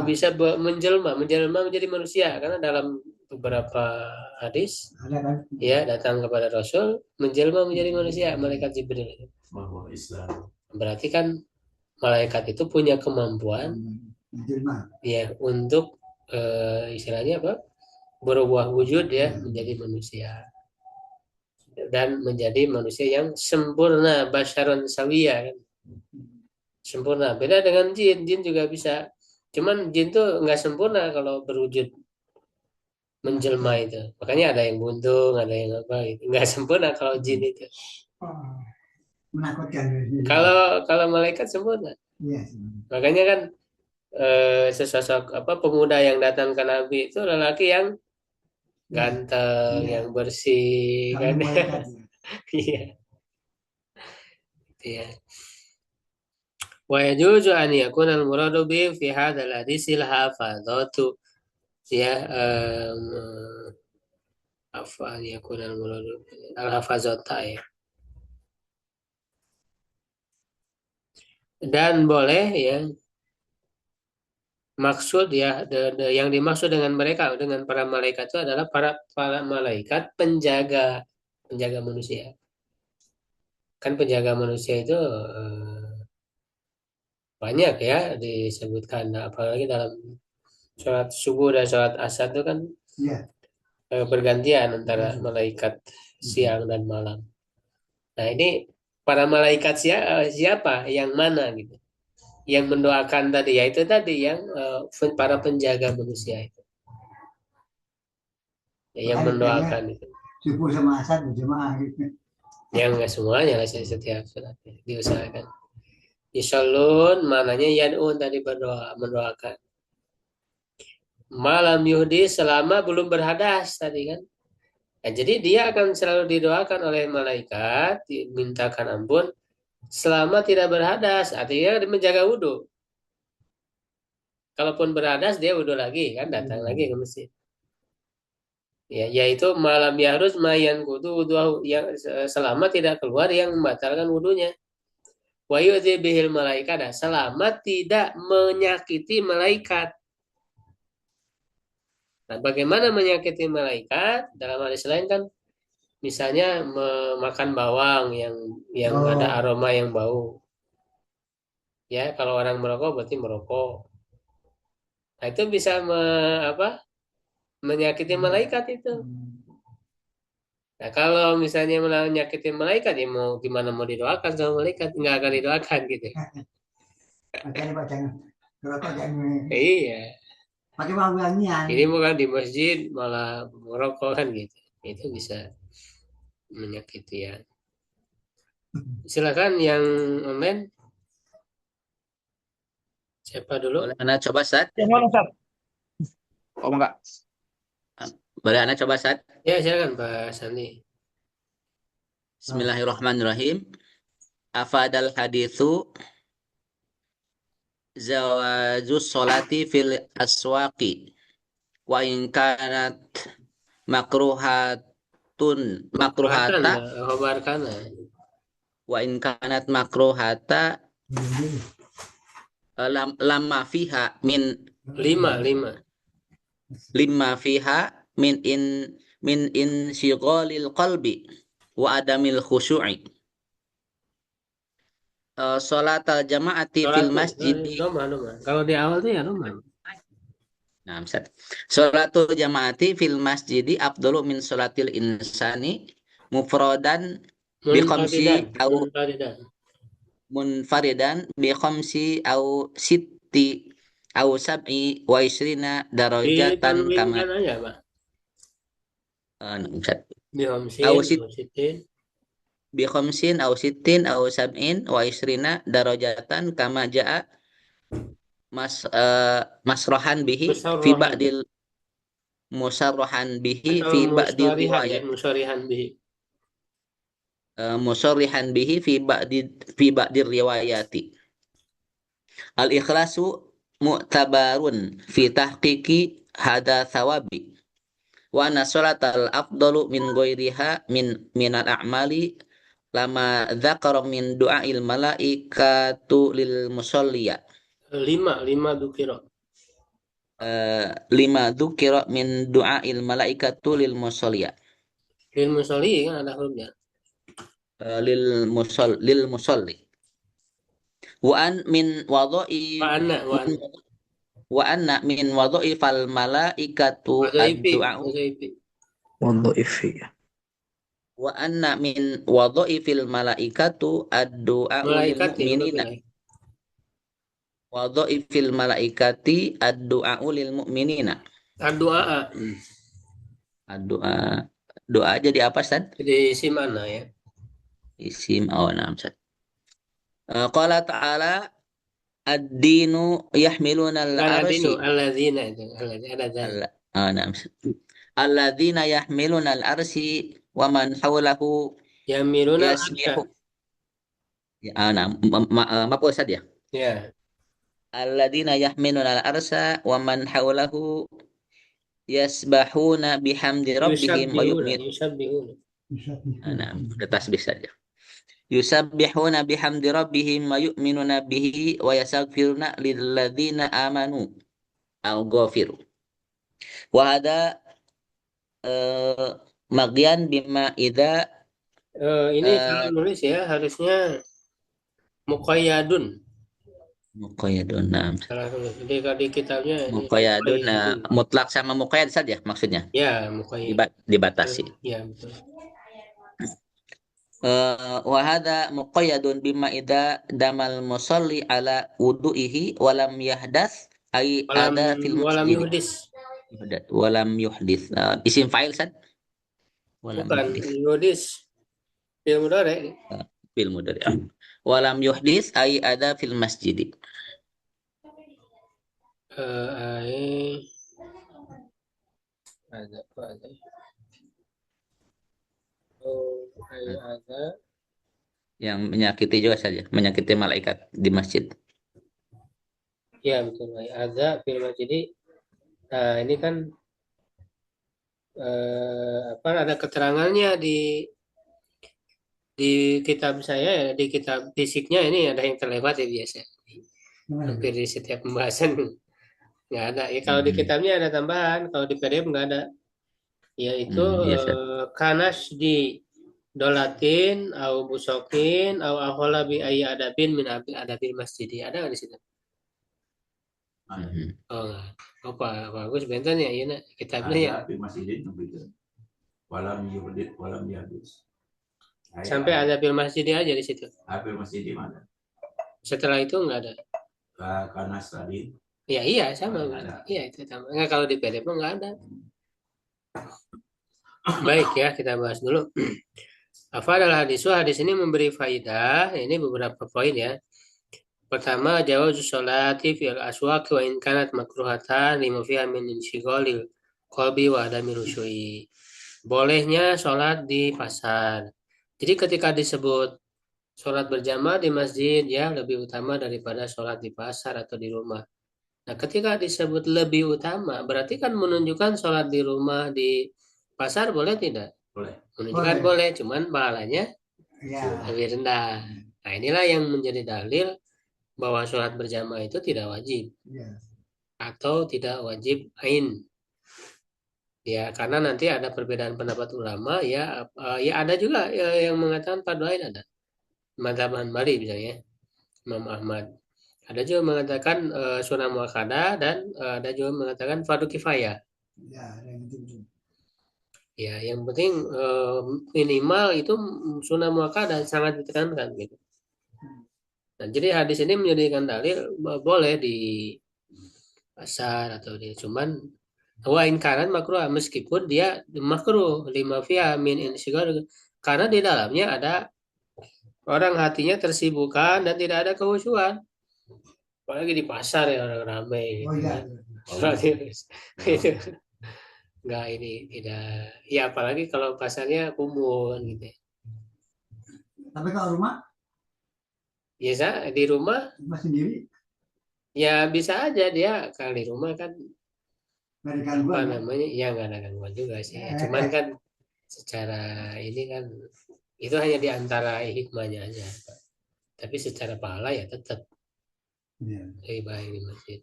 bisa menjelma menjadi manusia, karena dalam beberapa hadis Ada kan? ya datang kepada Rasul menjelma menjadi manusia malaikat Jibril. Bahwa Islam. Berarti kan malaikat itu punya kemampuan Menjelma. ya untuk istilahnya apa, berubah wujud ya menjadi manusia dan menjadi manusia yang sempurna, basyaron sawiyah kan? Sempurna. Beda dengan jin juga bisa, cuman jin tuh nggak sempurna kalau berwujud menjelma itu. Makanya ada yang buntung, ada yang apa gitu. Nggak sempurna kalau jin itu. Menakutkan. Kalau malaikat sempurna. Iya. Makanya kan sesosok apa pemuda yang datang ke Nabi itu lelaki yang ganteng, yang bersih kan. Iya. Iya. Wa yajuzu an yakuna al-muradu bi fi hadzal hadisil hafadzatu ya apa yakuna al-muradu al-hafazata ya. Dan boleh ya maksud ya yang dimaksud dengan mereka, dengan para malaikat itu adalah para malaikat penjaga manusia. Kan penjaga manusia itu banyak ya disebutkan, apalagi dalam sholat subuh dan sholat asar itu kan bergantian antara malaikat siang dan malam. Nah ini para malaikat siapa yang mana gitu, yang mendoakan tadi, yaitu tadi yang para penjaga manusia itu ya, yang mendoakan itu. Subuh sama asar berjemaah gitu. Yang nggak semuanya lah, setiap sholat diusahakan. Yusallun mananya yad'un, tadi berdoa, mendoakan. Malam yuhdi, selama belum berhadas tadi kan. Nah, jadi dia akan selalu didoakan oleh malaikat, dimintakan ampun selama tidak berhadas, artinya menjaga wudhu. Kalaupun berhadas dia wudhu lagi kan, datang lagi ke masjid. Ya, yaitu malam yahruz mayan kudu wudhu, yang selama tidak keluar yang membatalkan wudhunya. Wa yu'dzi bihil malaikat, selama tidak menyakiti malaikat. Nah, bagaimana menyakiti malaikat? Dalam hadis lain kan, misalnya memakan bawang yang ada aroma yang bau. Ya, kalau orang merokok berarti merokok. Nah, itu bisa menyakiti malaikat itu. Nah, kalau misalnya menyakiti malaikat, ya mau gimana mau didoakan sama malaikat? Nggak akan didoakan gitu. Makanya jangan merokok, jangan. Iya. Pakai wangian. Ini bukan di masjid malah merokok kan gitu. Itu bisa menyakiti ya. Silakan yang online. Siapa dulu? Boleh Anda coba, Ustaz? Yang mana, Ustaz? Oh, enggak. Boleh Anda coba, Ustaz? Ya, silakan Pak Sandi. Bismillahirrahmanirrahim. Afadal hadithu zawazus sholati fil aswaqi wa in kanat makruhatun makruhata wa in kanat makruhata lama fiha min lima fiha min insyighalil qalbi wa adamil khusyu'i. Sholat al-jama'ati fil masjid. Kalau di awal tuh ya Roma. Nah, sholatul jama'ati fil masjid afdalu min sholatil insani mufradan bi khamsi au munfaridan bi khamsi au sitti au sab'i wa isrina darajatan kama Ditanwinkan aja Pak. au Bihomsin, sit bihomsitin. bi khamsin au sittin au sab'in wa isrina darajatan kama jaa masrohan bihi fi Musarrohan. ba'dil musarrohan bihi Atau fi ba'dil musarihan ya, riwayat musarihan bihi. musarrihan bihi fi ba'dir riwayati al ikhlasu mu'tabarun fi tahqiqi hada thawabi wa anna salatal afdalu min ghairiha minal a'mali lama dzakara min du'ail malaikatu lil musalliya Lima dukiro. lima dzukira min du'ail malaikatu lil musalliya Lil musolli kan ada hurufnya. lil musalli wa an min Wa wadha'i anna, wa anna. wa anna min wadha'i fal malaikatu Wadhaifi, ad-du'a wadhaifi. wa anna min wadha'i fil malaikatu ad-du'a lil Malaikati bukan mu'minina malaik. wadha'i fil malaikati ad-du'a lil mu'minina Ad-du'a. ad-du'a doa jadi apa Ustaz? Jadi isi mana ya? Isim nah Ustaz. Qala ta'ala ad-dinu yahmiluna Bukan adinu, al-arshi alladzina itu. Alladzina, ada dzal. nah Ustaz. Alladzina yahmiluna al-arshi wa man hawlahu Yamiruna al-arsya. yasbihu nah maaf Ustaz ya. Ya. Alladzina yahmiluna al-arsa wa man hawlahu yasbahuna bihamdi rabbihim wa Yusabbihuna, yu'min yusabbihuna. nah udah tasbih saja yusabbihuna bihamdi rabbihim wa yu'minuna bihi wa yastaghfiruna lilladzina amanu au ghafiru wa hada magian bima idza Ini salah nulis ya, harusnya muqayyadun. muqayyadun Salah nulis. Jadi kalau di kitabnya ini muqayyadun muqayyadun. mutlak sama muqayyad saja maksudnya Ya, muqayyad. dibatasi. Ya, betul. Wa hadza muqayyadun bima idza damal musalli ala wudu'ihi wa lam yahdas ay Walam, ada fil walam masjid yuhdis. wa lam yuhdits isim fa'il sad wa lam Bukan, yuhdits yuhdis. Fi'il mudhari. fil mudhari wa lam yuhdits ay ada fil masjid Ai ada apa ada? Oh, ai ada. yang menyakiti juga saja menyakiti malaikat di masjid. Ya, betul. Ai ada fil masjid. Nah, ini kan apa ada keterangannya di kitab saya ya, di kitab fisiknya ini ada yang terlewat ya biasa. Hampir di setiap pembahasan nggak ada. Ya kalau di kitabnya ada tambahan, kalau di PDF nggak ada. Yaitu Yes, kanas di dolatin, au busokin, au ahola bi ayya adabin min adabil masjid. Ada nggak di situ? Oh nggak. Apa bagus bentar ya, iya nak kitabnya ya. Ada di masjidin begitu. Walam yuhdit walam yadus. Sampai adabil masjid aja di situ. Apil masjidin ada. Setelah itu nggak ada. Kanas tadi. Ya iya sama. Nggak ada. Iya itu sama. Nggak kalau di PDF nggak ada. Baik ya kita bahas dulu. Apa adalah hadis ini memberi faidah. Ini beberapa poin ya. Pertama, jawab sholati fil aswaq wa in kanat makruhatan lima fiha min insyighalil qalbi wa adami rusyui. Bolehnya sholat di pasar. Jadi ketika disebut sholat berjamaah di masjid ya lebih utama daripada sholat di pasar atau di rumah. Nah, ketika disebut lebih utama, berarti kan menunjukkan sholat di rumah di pasar boleh tidak? Boleh. Menunjukkan boleh, cuman pahalanya Ya. lebih rendah. Nah, inilah yang menjadi dalil bahwa sholat berjamaah itu tidak wajib Ya. atau tidak wajib ain. Ya, karena nanti ada perbedaan pendapat ulama ya, ya ada juga yang mengatakan fardu ain ada. Madzhab Hanbali misalnya, Imam Ahmad. Ada juga mengatakan sunnah muakkadah dan ada juga mengatakan fardu kifayah. Ya, yang itu. Ya, yang penting minimal itu sunnah muakkadah sangat ditekankan gitu. Nah, jadi hadis ini menjadikan dalil boleh pasar atau dia cuman wa in kanan makruh meskipun dia makruh lima fiha min insigar karena di dalamnya ada orang hatinya tersibukkan dan tidak ada kehusuan apalagi di pasar ya orang ramai Oh gitu iya. kan. Berarti itu enggak ini tidak ya apalagi kalau pasarnya kumuh gitu ya. Tapi kalau rumah Biasa di rumah sendiri ya bisa aja dia kalau di rumah kan nggak ada apa gangguan kan? namanya ya nggak ada gangguan juga sih ya. Cuman kan secara ini kan itu hanya di antara hikmahnya aja tapi secara pahala ya tetap Iya. lebih baik di masjid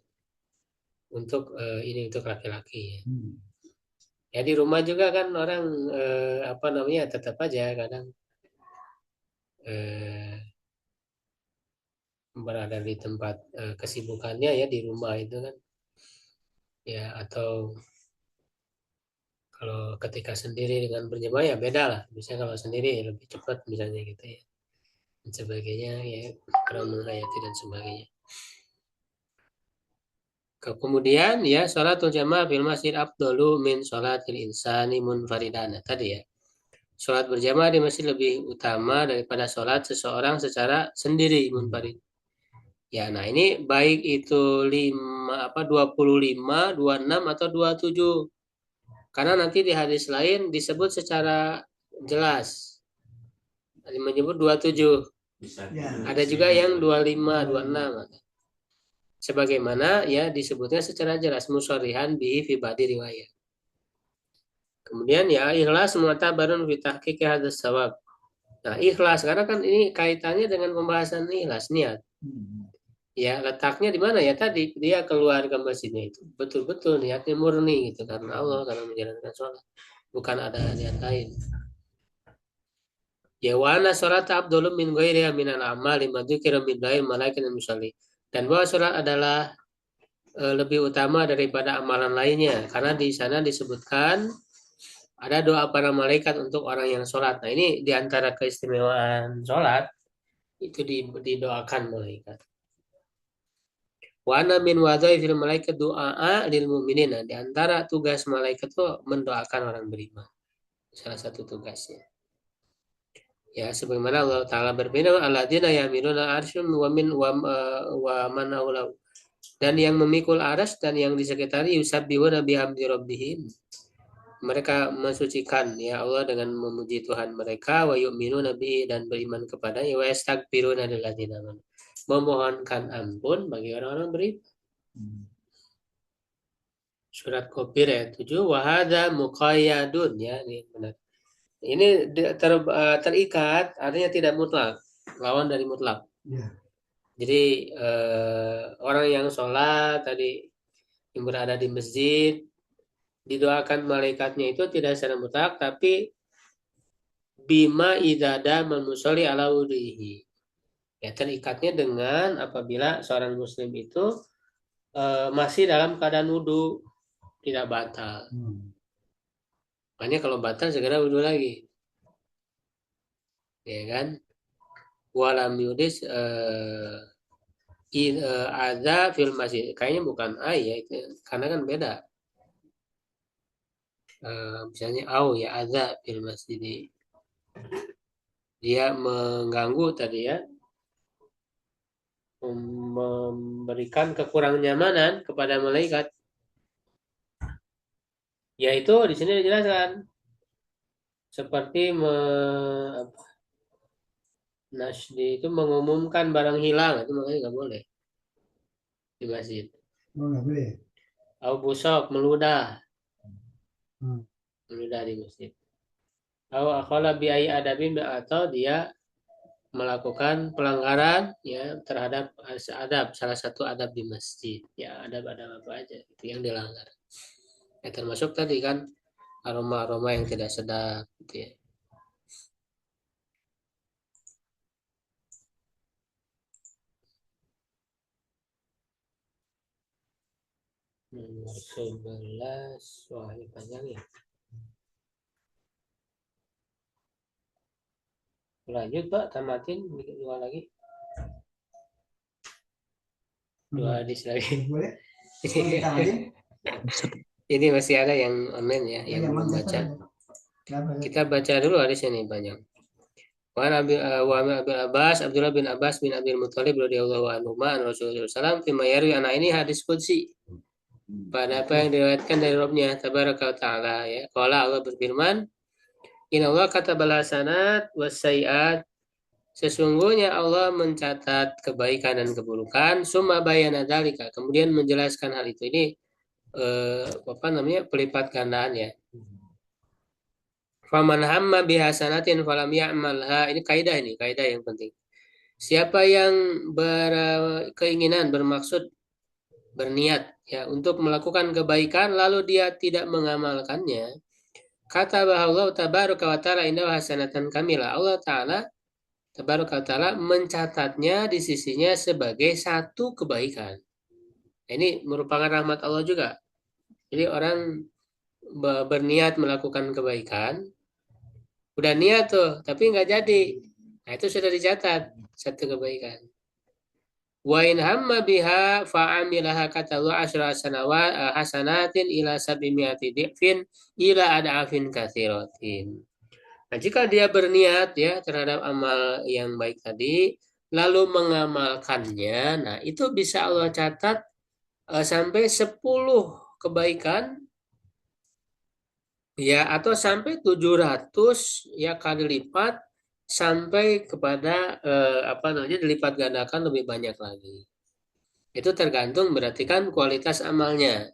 untuk ini untuk laki-laki ya. Ya di rumah juga kan orang apa namanya tetap aja kadang eh, berada di tempat kesibukannya ya di rumah itu kan ya atau kalau ketika sendiri dengan berjamaah ya beda lah misalnya kalau sendiri ya lebih cepat misalnya gitu ya dan sebagainya ya orang menghayati dan sebagainya. Kemudian ya sholatul jamaah fil masjid afdalu min sholatil insani munfaridan. Nah, tadi ya. Sholat berjamaah di masjid lebih utama daripada sholat seseorang secara sendiri munfarid. Ya, nah ini baik itu 25, 26 atau 27. Karena nanti di hadis lain disebut secara jelas. Tadi menyebut 27. Bisa Ya. Ada juga yang 25, 26. Sebagaimana ya disebutnya secara jelas musorihan bihi fi badi riwayat. Kemudian ya ikhlas mu'tabarun fi tahqiqi hadzal sawab. Nah, ikhlas karena kan ini kaitannya dengan pembahasan ikhlas niat. Ya, letaknya di mana ya tadi dia keluar ke masjidnya itu. Betul-betul niatnya murni gitu karena Allah karena menjalankan sholat. Bukan ada niat lain. Ya wa anna sholata afdalu min ghairiha minal a'mali ma dzukira min ghairi malaikat musalli. Dan bahwa sholat adalah lebih utama daripada amalan lainnya karena di sana disebutkan ada doa para malaikat untuk orang yang sholat. Nah ini diantara keistimewaan sholat itu didoakan malaikat. Wa ana min wadhaifil malaikat du'a lil mu'minin. Nah, diantara tugas malaikat itu mendoakan orang beriman. Salah satu tugasnya. Ya sebagaimana Allah Ta'ala berfirman alladzina yamiluna arsyum wa min wa man aulau. Dan yang memikul aras dan yang di sekitar yusabbihuna bihamdi rabbihim. Mereka mensucikan ya Allah dengan memuji Tuhan mereka wa yu'minuna bihi dan beriman kepadanya wa yastaghfiruna lilladzina amanu. Memohonkan ampun bagi orang-orang beriman. Surat Qafir ayat 7 wa hadza muqayyadun ya ini benar. Ini terikat artinya tidak mutlak, lawan dari mutlak. Ya. Jadi orang yang sholat tadi yang berada di masjid didoakan malaikatnya itu tidak secara mutlak tapi bima idada manusoli ala wuduhi. Ya terikatnya dengan apabila seorang muslim itu masih dalam keadaan wudhu tidak batal. Makanya kalau batal segera wudhu lagi. Ya kan? Walam yudis ada fil masjid. Kayaknya bukan ay ya itu karena kan beda. Misalnya au ya ada fil masjid. Dia mengganggu tadi ya. Memberikan kekurang nyamanan kepada malaikat. Yaitu di sini dijelaskan seperti Nasdi itu mengumumkan barang hilang itu makanya nggak boleh di masjid. Oh nggak boleh. Au busok meludah, Hmm. meludah di masjid. Au akhala bi ai adabin atau dia melakukan pelanggaran ya terhadap adab salah satu adab di masjid. Ya adab-adab apa aja itu yang dilanggar. Ya termasuk tadi kan aroma-aroma yang tidak sedap gitu ya. Nomor 11 wah ini panjang ya. Lanjut Pak, tamatin dua lagi. Dua hadis lagi. Boleh? Kita aja. Ini masih ada yang online ya, yang Yang belum mana baca. saja. Siapa? Kita baca dulu hadis ini banyak. Wa Abil Abbas Abdullah bin Abbas bin Abdul Muthalib radhiyallahu anhu an Rasulullah SAW fima yarwi anak ini hadis qudsi pada apa yang diriwayatkan dari Rabbnya tabaraka wa taala ya. Qala Allah berfirman, "Inna Allah katabal hasanat was sayiat." Sesungguhnya Allah mencatat kebaikan dan keburukan, summa bayana dzalika. Kemudian menjelaskan hal itu. Ini apa namanya? Pelipat gandaan ya. Faman hamma bihasanatin falam ya'malha. Ini kaidah yang penting. Siapa yang berkeinginan, bermaksud, berniat ya untuk melakukan kebaikan lalu dia tidak mengamalkannya, kata Allah tabaraka wa taala inna hasanatan kamila. Allah taala tabaraka wa taala mencatatnya di sisinya sebagai satu kebaikan. Ini merupakan rahmat Allah juga. Jadi orang berniat melakukan kebaikan, udah niat tuh, tapi nggak jadi. Nah, itu sudah dicatat satu kebaikan. Wa in hamma biha fa'amilaha kata Allah asyra hasanatin ila sabimiati di'fin ila ad'afin katsiratin. Nah, jika dia berniat ya terhadap amal yang baik tadi, lalu mengamalkannya, nah itu bisa Allah catat sampai 10 kebaikan ya atau sampai 700 ya kali lipat sampai kepada apa namanya dilipat gandakan lebih banyak lagi. Itu tergantung berarti kan kualitas amalnya.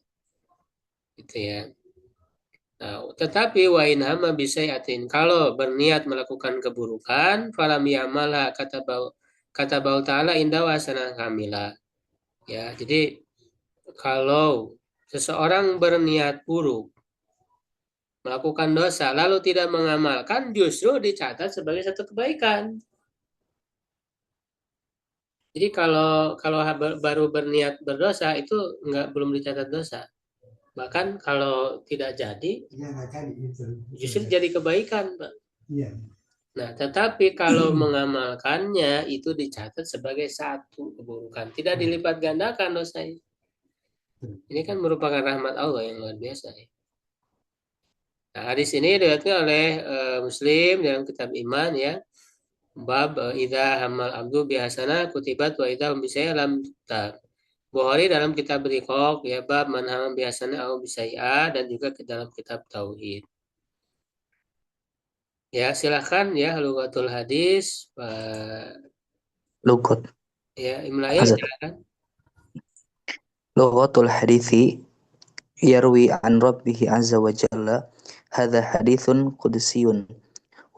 Gitu ya. Nah, tetapi wa in hama bisayatin kalau berniat melakukan keburukan falam ya'malha kata bau ta'ala inda wasana kamila. Ya, jadi kalau seseorang berniat buruk melakukan dosa lalu tidak mengamalkan justru dicatat sebagai satu kebaikan. Jadi kalau baru berniat berdosa itu belum dicatat dosa. Bahkan kalau tidak jadi justru jadi kebaikan, Pak. Iya. Nah, tetapi kalau mengamalkannya itu dicatat sebagai satu keburukan, tidak dilipat gandakan dosanya. Ini kan merupakan rahmat Allah yang luar biasa ya. Nah, hadis ini diriwayatkan oleh Muslim dalam kitab iman ya. Bab idza hamal abdu bihasana kutibat wa idza bisaya lam tutab. Bukhari dalam kitab Riqaq ya bab man hamal bihasana au bisaya dan juga dalam kitab tauhid. Ya, silahkan ya Lughatul Hadis Pak Lugot. ya Imlail Hazard. silakan. Lughatul hadithi yarwi an rabbihi azza wa jalla hadha hadithun qudsiyun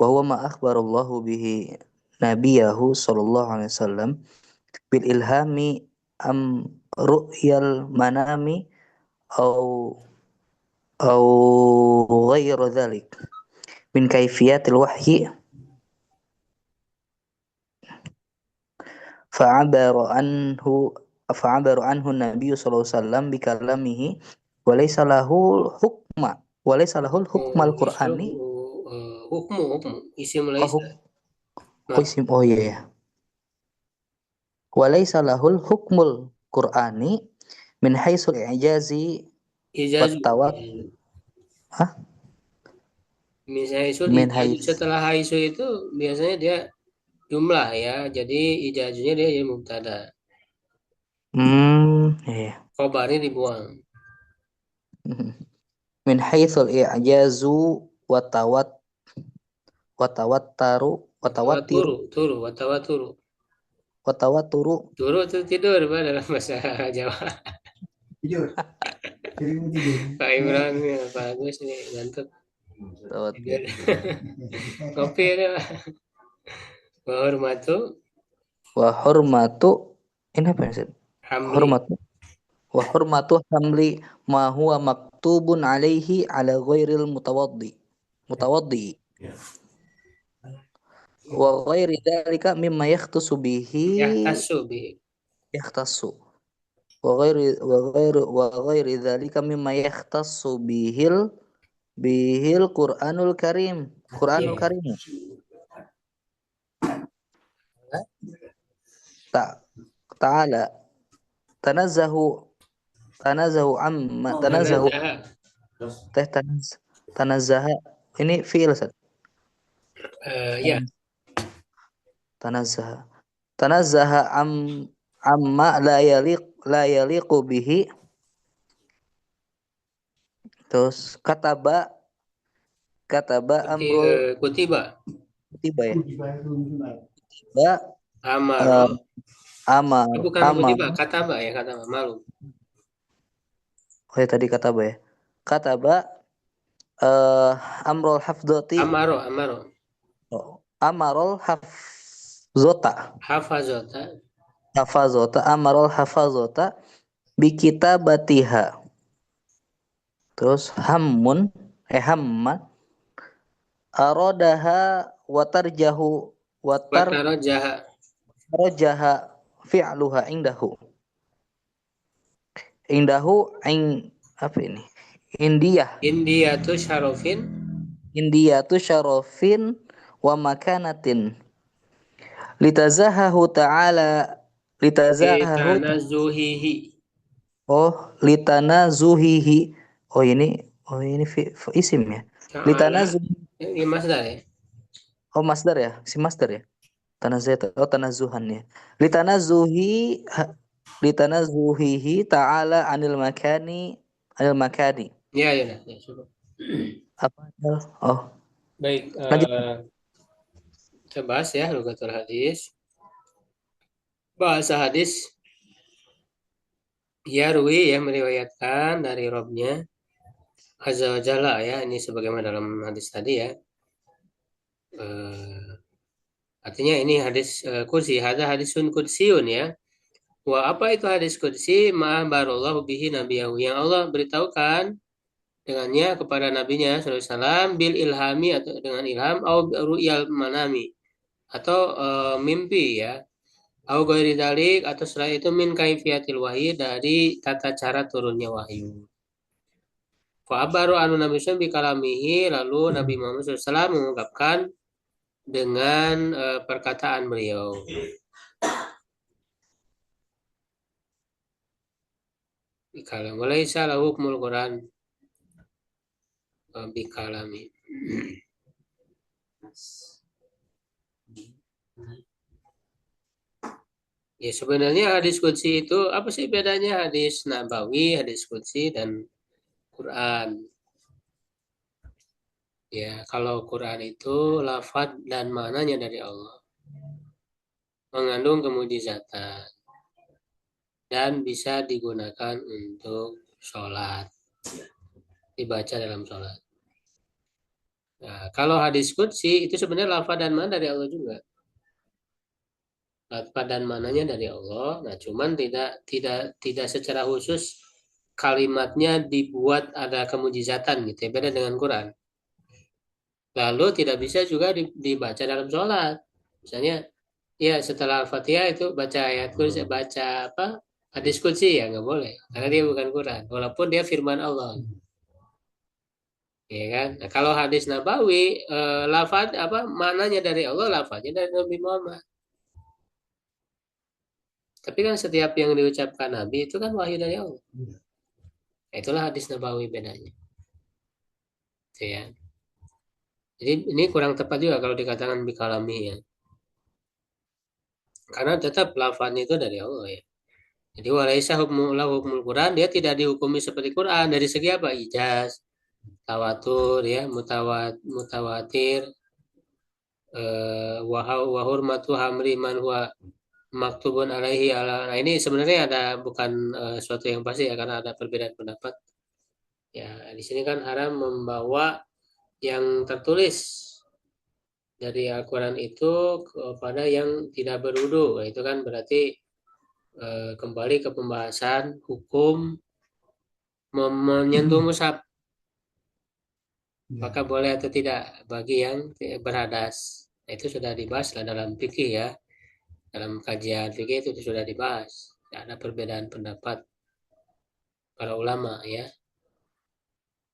wa huwa ma akhbarallahu bihi nabiyahu sallallahu alaihi wasallam bil ilhami am ru'yal manami au ghairu dhalik min kaifiyatil wahyi fa'abara anhu Nabi sallallahu alaihi wasallam bi kalamihi wa laysa lahu hukmal Qur'ani Hukmu isim laisa. oh iya ya wa laysa lahul hukmul Qur'ani min haitsul i'jazi wat Ijazu. tawat Misalnya isu min ijaju haits setelah haisu itu biasanya dia jumlah ya. Jadi ijazunya dia jadi mubtada. iya Khobarnya dibuang. min haitsul i'jazu wa tawattaru wa tawattiru Watawaturu. wa tawatturu Turu itu tidur Pak dalam bahasa Jawa. Tidur. Tidur. Pak Imran ya, Pak Agus ini ngantuk. Tidur. Kopi ada Pak. wa hurmatu ini apa ya Hamli. hurmatu hamli ma huwa maktubun alaihi ala ghairil mutawaddi Ya. wa ghairi dzalika mimma yakhtassu bihi yahtassu wa ghairi dzalika mimma yakhtassu bihil Qur'anul Karim ta'ala tanazzahu tanazahu amma Oh, tanazahu Tanazaha. Terus tanazaha ini fi'il Ustaz. Ya, Tanazaha tanazaha amma la yaliqu bihi. Terus kataba amrul kutiba. kutiba ya. dibayar. Ba Amaro. amar Bukan amar. kutiba, kataba ya, kataba. Malu. Oh ya tadi kataba ya. Kataba amrul hafdzati. Amaro. Amarul hafzota. Hafazota. Hafazota amarul hafazota bikitabatiha. Terus hamma aradaha Wataro jaha. watarjaha fi'luha apa ini? Indiyatu syarofin. Indiyatu syarofin wa makanatin litazahahu ta'ala litazahahu ta- Litanazuhihi. litana zuhihi. Oh ini isim ya. Litana Ta'ala. Ini masdar ya. masdar ya, si masdar ya. Tanazuhan ya. Litanazuhihi ta'ala anil makani. Ya, ya, ya, cukup. Apa? Oh, Baik, lanjut. kita bahas ya Lughatul Hadis. Bahasa hadis Yarwi ya meriwayatkan dari Robnya Azza wa Jalla ya, ini sebagaimana dalam hadis tadi ya. Artinya ini hadis kursi, ada hadisun kursiun ya. Wah, apa itu hadis kursi? Ma'abarallahu bihi nabiyahu, yang Allah beritahukan dengannya kepada nabinya sallallahu alaihi wasallam bil ilhami, atau dengan ilham, au ru'yal manami, atau mimpi ya. Au ghairi dzalik, atau selain itu min kaifiyatil wahyi, dari tata cara turunnya wahyu. Fa abaru anu Nabi sallallahu bikalamihi, lalu Nabi Muhammad SAW mengungkapkan dengan perkataan beliau. Bikalam walaysa lahu hukmul Quran bikalami. Ya sebenarnya hadis qudsi itu apa sih bedanya hadis nabawi, hadis qudsi dan Quran? Ya, kalau Quran itu lafaz dan maknanya dari Allah, mengandung kemujizatan dan bisa digunakan untuk sholat, dibaca dalam sholat. Nah, kalau hadis qudsi itu sebenarnya lafaz dan makna dari Allah juga. Lafaz dan maknanya dari Allah. Nah, cuman tidak secara khusus kalimatnya dibuat ada kemujizatan gitu ya, beda dengan Quran. Lalu tidak bisa juga dibaca dalam sholat. Misalnya, ya setelah Al-Fatihah itu baca ayat kursi, baca apa? Hadis qudsi ya nggak boleh, karena dia bukan Quran, walaupun dia firman Allah. Ya kan? Nah, kalau hadis nabawi, lafaz apa maknanya dari Allah, lafaznya dari Nabi Muhammad. Tapi kan setiap yang diucapkan Nabi itu kan wahyu dari Allah. Nah, itulah hadis nabawi bedanya. Gitu ya. Jadi ini kurang tepat juga kalau dikatakan bikalami ya. Karena tetap lafaznya itu dari Allah ya. Jadi walaisa hukmul Quran, dia tidak dihukumi seperti Quran dari segi apa? Ijaz, tawatur ya, mutawatir, wa hurmatu hamri man huwa maktubun alaihi ala. Nah, ini sebenarnya ada bukan suatu yang pasti ya, karena ada perbedaan pendapat. Ya, di sini kan haram membawa yang tertulis dari Al-Quran itu kepada yang tidak berwudu. Nah, itu kan berarti kembali ke pembahasan hukum menyentuh mushaf. Apakah boleh atau tidak bagi yang berhadas. Nah, itu sudah dibahas lah dalam fikih ya. Dalam kajian fikih itu sudah dibahas. Ada perbedaan pendapat para ulama ya.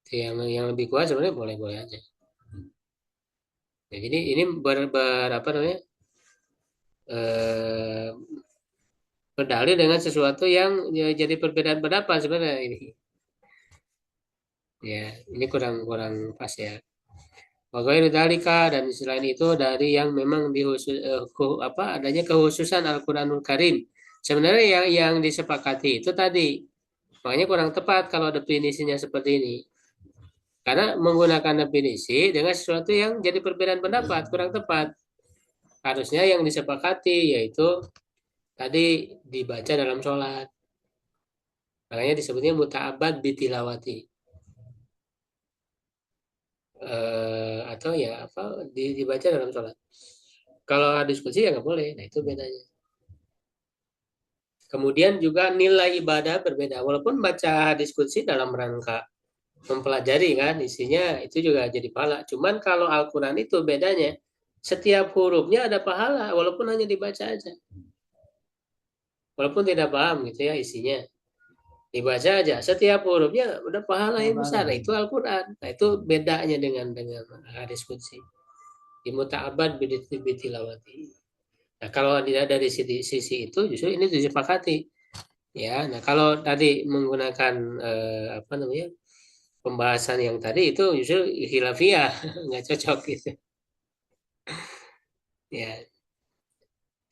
Yang lebih kuat sebenarnya boleh-boleh aja. Ya, jadi ini apa namanya? berdalil dengan sesuatu yang jadi perbedaan pendapat sebenarnya ini. Ya, ini kurang pas ya. Wagairu dalika, dan selain itu dari yang memang adanya kekhususan Al-Qur'anul Karim. Sebenarnya yang disepakati itu tadi. Makanya kurang tepat kalau definisinya seperti ini. Karena menggunakan definisi dengan sesuatu yang jadi perbedaan pendapat kurang tepat. Harusnya yang disepakati yaitu tadi dibaca dalam sholat. Makanya disebutnya muta'abbad bitilawati. Atau ya apa dibaca dalam sholat. Kalau diskusi ya nggak boleh. Nah itu bedanya. Kemudian juga nilai ibadah berbeda. Walaupun baca diskusi dalam rangka mempelajari kan isinya itu juga jadi pahala. Cuman kalau Al-Quran itu bedanya setiap hurufnya ada pahala walaupun hanya dibaca aja. Walaupun tidak paham gitu ya isinya. Dibaca aja setiap hurufnya udah pahala yang besar. Nah, itu Al-Quran. Nah itu bedanya dengan hadis qudsi. Di muta'abbad bitilawati. Nah kalau tidak dari sisi itu justru ini disepakati. Ya, nah kalau tadi menggunakan pembahasan yang tadi itu justru khilafiyah, nggak cocok gitu. Ya,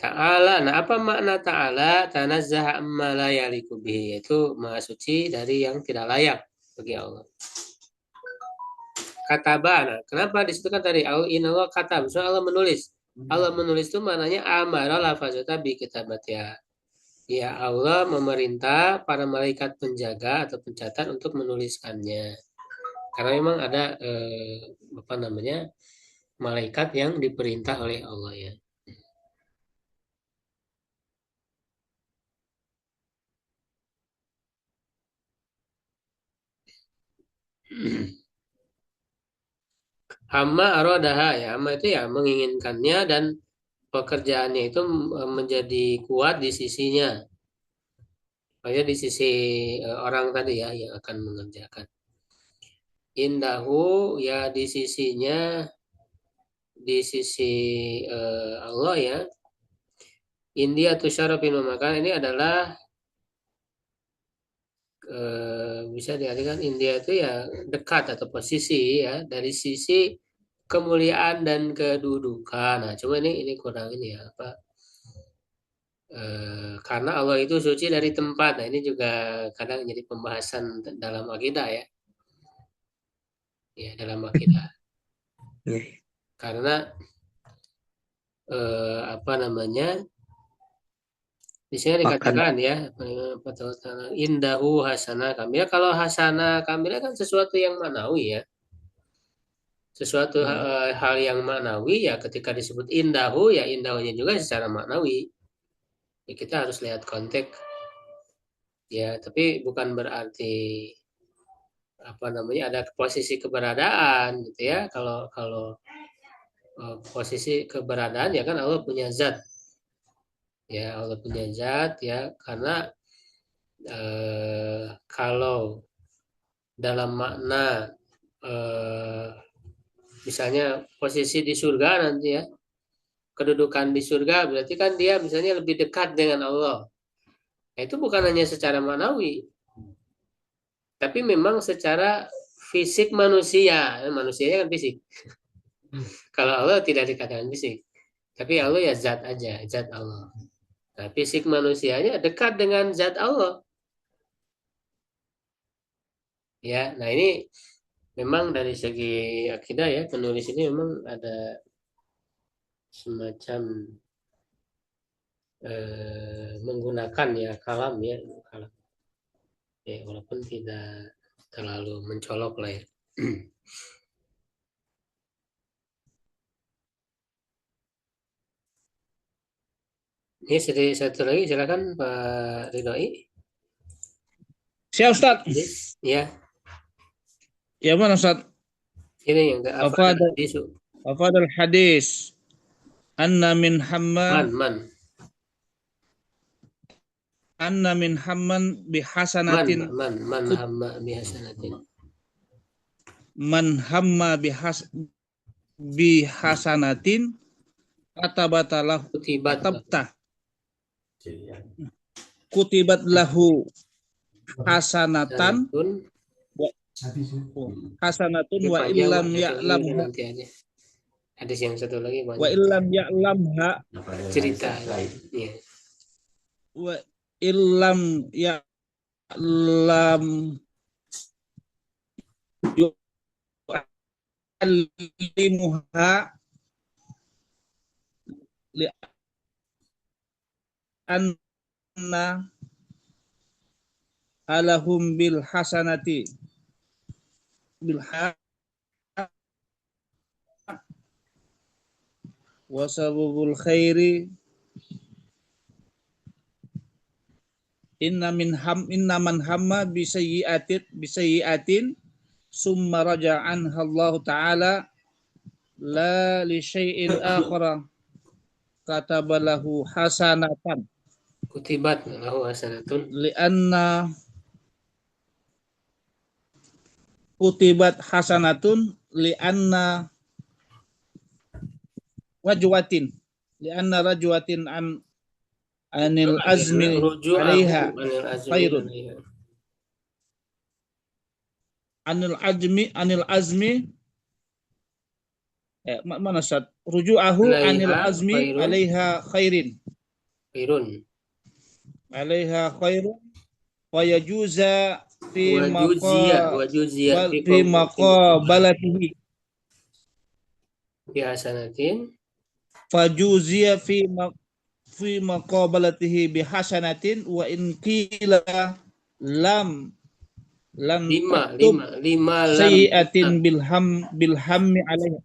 ta'ala. Nah, apa makna ta'ala? Tanazzaha amma la yaliku bihi, yaitu maha suci dari yang tidak layak bagi Allah. Kataba. Nah, kenapa disebutkan tadi Allah katab? Soalnya Allah menulis. Allah menulis itu maknanya amara lafazata bi kitabatiha. Ya, Allah memerintah para malaikat penjaga atau pencatat untuk menuliskannya. Karena memang ada malaikat yang diperintah oleh Allah ya. Hama arodaha ya, hama itu ya menginginkannya dan pekerjaannya itu menjadi kuat di sisinya. Maksudnya di sisi orang tadi ya yang akan mengerjakan. Indahu ya di sisinya, di sisi Allah ya. India tusyarafin maka ini adalah bisa diartikan India itu ya dekat atau posisi ya dari sisi kemuliaan dan kedudukan. Nah, cuma ini kurang ini ya apa? Karena Allah itu suci dari tempat. Nah, ini juga kadang jadi pembahasan dalam akidah ya. Ya, dalam akidah. Karena di sini dikatakan ya, indahu hasanah kamilah. Kalau hasanah kamilah kan sesuatu yang manawi ya. Sesuatu hal yang maknawi ya ketika disebut indahu ya indahunya juga secara maknawi. Ya, kita harus lihat konteks ya, tapi bukan berarti ada posisi keberadaan gitu ya. Kalau posisi keberadaan ya kan Allah punya zat. Ya, Allah punya zat ya karena kalau dalam makna misalnya posisi di surga nanti ya, kedudukan di surga berarti kan dia misalnya lebih dekat dengan Allah. Nah, itu bukan hanya secara manawi, tapi memang secara fisik manusianya kan fisik. Kalau Allah tidak dikatakan fisik, tapi Allah ya zat aja, zat Allah. Nah, fisik manusianya dekat dengan zat Allah. Ya, nah ini memang dari segi akidah ya, penulis ini memang ada semacam menggunakan ya kalam ya, walaupun tidak terlalu mencolok lah ya. Ini satu lagi silakan Pak Ridhoi. Siap Ustaz. Ya. Ya mana Ustaz? Ini yang Afadul hadis. Anna min hamman. Anna min hamman bihasanatin. Man hamma bihasanatin. Man hamma bihasanatin katabatalah katabta. kutibat lahu hasanatan Sanatun. Habis ya. hasanatun Ini wa panjang, illam Pak. Satu lagi udah ya'lamha nanti aja. Hadis yang satu lagi wa banyak. illam ya'lamha Nah, pada hari Cerita. selesai. Iya. wa illam ya'lam yu'allimuha li anna alahum bil hasanati bil wa sababul khairi inna man hamma bisayyi'atin summa raja'an Allah ta'ala la li syai'in akhara katabalahu hasanatan Kutibat lahu hasanatun. lianna kutibat hasanatun lianna rajwatin anil azmi Ruju'ahu alaiha anil azmi khairun alaiha. anil azmi mana Ustaz? Ruju'ahu anil Alaiha azmi khairun. alaiha khairun wa yajuza fi Wajuzia maqabalatihi fi hasanatin. fajuzia fi maqabalatihi bi hasanatin wa in qila lam Lima taktub lam sayyi'atin bilhammi alaiha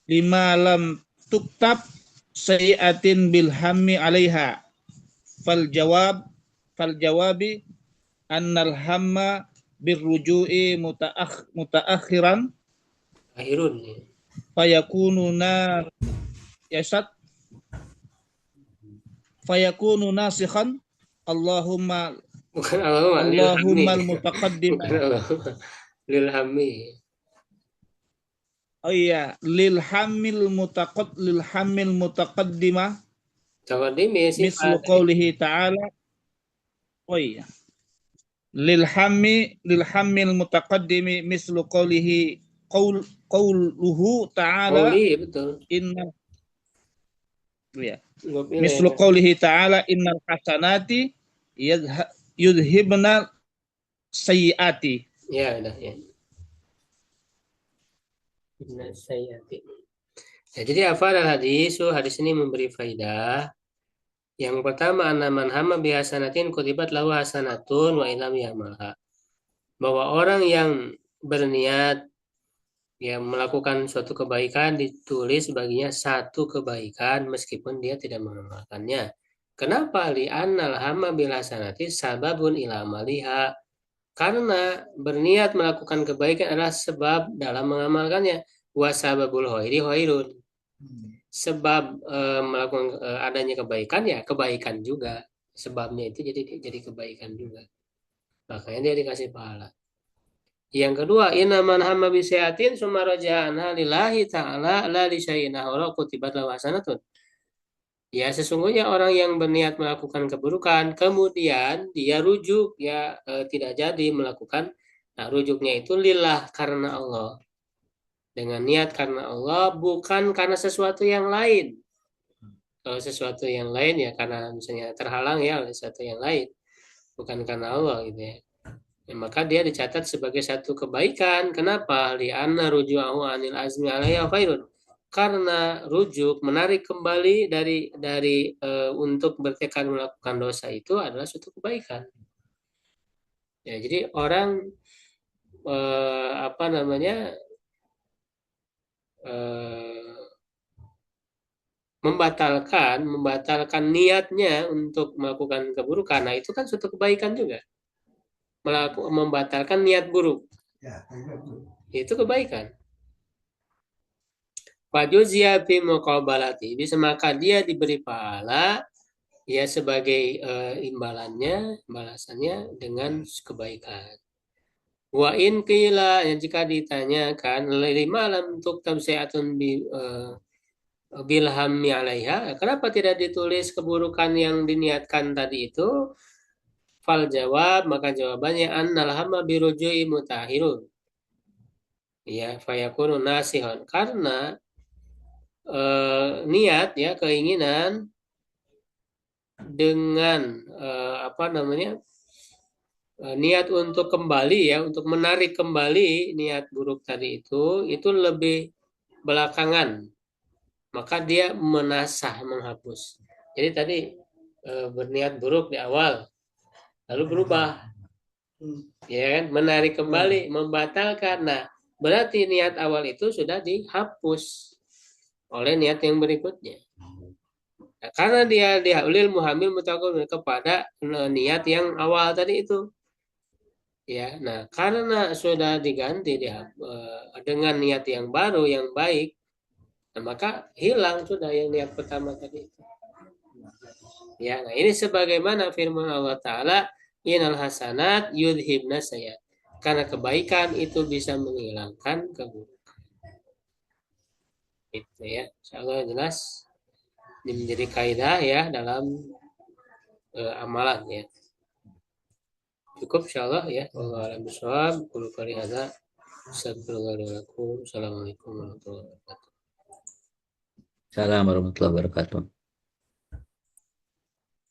lima lam tuktab sayyi'atin bilhammi alaiha fal jawabi annal hamma birruju'i mutaakhiran akhirun. fayakunu nasikhan Allahumma Bukan Allahumma al-mutaqaddim bukan Allahumma lil hammi. oh iya lil hamil mutaqaddimah Taqaddimi mislu sifat. qawlihi ta'ala oh iya lil hamil mutaqaddimi mislu qawluhu ta'ala Qauli, betul. inna ya Gopil mislu ya. qawlihi ta'ala innal hasanati yudhibna sayyiati Ya, udah ya. Inna sayyati. Ya, jadi apa adalah hadis? Hadis ini memberi faidah. Yang pertama, anna man hamma bi hasanatin kutibat lahu hasanatun wa ilam ya'malha. Bahwa orang yang berniat yang melakukan suatu kebaikan ditulis baginya satu kebaikan meskipun dia tidak mengamalkannya. Kenapa? Li'annal hamma bil hasanati sababun ila amaliha. Karena berniat melakukan kebaikan adalah sebab dalam mengamalkannya. Wa sababul khairi khairun. Sebab melakukan adanya kebaikan ya kebaikan juga. Sebabnya itu jadi kebaikan juga. Makanya dia dikasih pahala. Yang kedua, inna man hamma bi sayatin summa raja'ana lillahi ta'ala la li syai'in akhara kutibat lahu hasanatun. Ya, sesungguhnya orang yang berniat melakukan keburukan, kemudian dia rujuk, ya tidak jadi melakukan. Nah, rujuknya itu lillah karena Allah. Dengan niat karena Allah, bukan karena sesuatu yang lain. Kalau sesuatu yang lain ya karena misalnya terhalang ya oleh sesuatu yang lain. Bukan karena Allah gitu ya. Ya, maka dia dicatat sebagai satu kebaikan. Kenapa? Li'anna ruju'ahu anil azmi alaiha khairun. Karena rujuk menarik kembali dari untuk bertekad melakukan dosa itu adalah suatu kebaikan. Ya, jadi orang membatalkan niatnya untuk melakukan keburukan. Nah, itu kan suatu kebaikan juga. Membatalkan niat buruk. Ya, Itu kebaikan. Fajuzia fi muqabalati, bisa maka dia diberi pahala ya sebagai imbalannya, balasannya dengan kebaikan. Wa in qila, jika ditanyakan lima lam tuktab sayatun bilhammi 'alaiha, kenapa tidak ditulis keburukan yang diniatkan tadi itu? Fal jawab, maka jawabannya annal hamma birujui mutahirun. Ya, fayakunu nasihan, karena niat ya, keinginan dengan apa namanya, niat untuk kembali ya, untuk menarik kembali niat buruk tadi itu lebih belakangan, maka dia menasah, menghapus. Jadi tadi berniat buruk di awal, lalu berubah, ya kan, menarik kembali, membatalkan. Nah, berarti niat awal itu sudah dihapus oleh niat yang berikutnya. Nah, karena dia dihalil muhamil mutakun kepada niat yang awal tadi itu. Ya, nah karena sudah diganti dengan niat yang baru yang baik, nah, maka hilang sudah yang niat pertama tadi itu. Ya, nah ini sebagaimana firman Allah Ta'ala, inal hasanat yudhibna sayyi'at. Karena kebaikan itu bisa menghilangkan keburukan. Itu ya, insyaallah jelas. Ini menjadi kaidah ya dalam amalan ya. Cukup insyaallah ya. Wallahu a'lam bishawab. Qul qali hadza. Assalamualaikum warahmatullahi wabarakatuh. Assalamualaikum warahmatullahi wabarakatuh.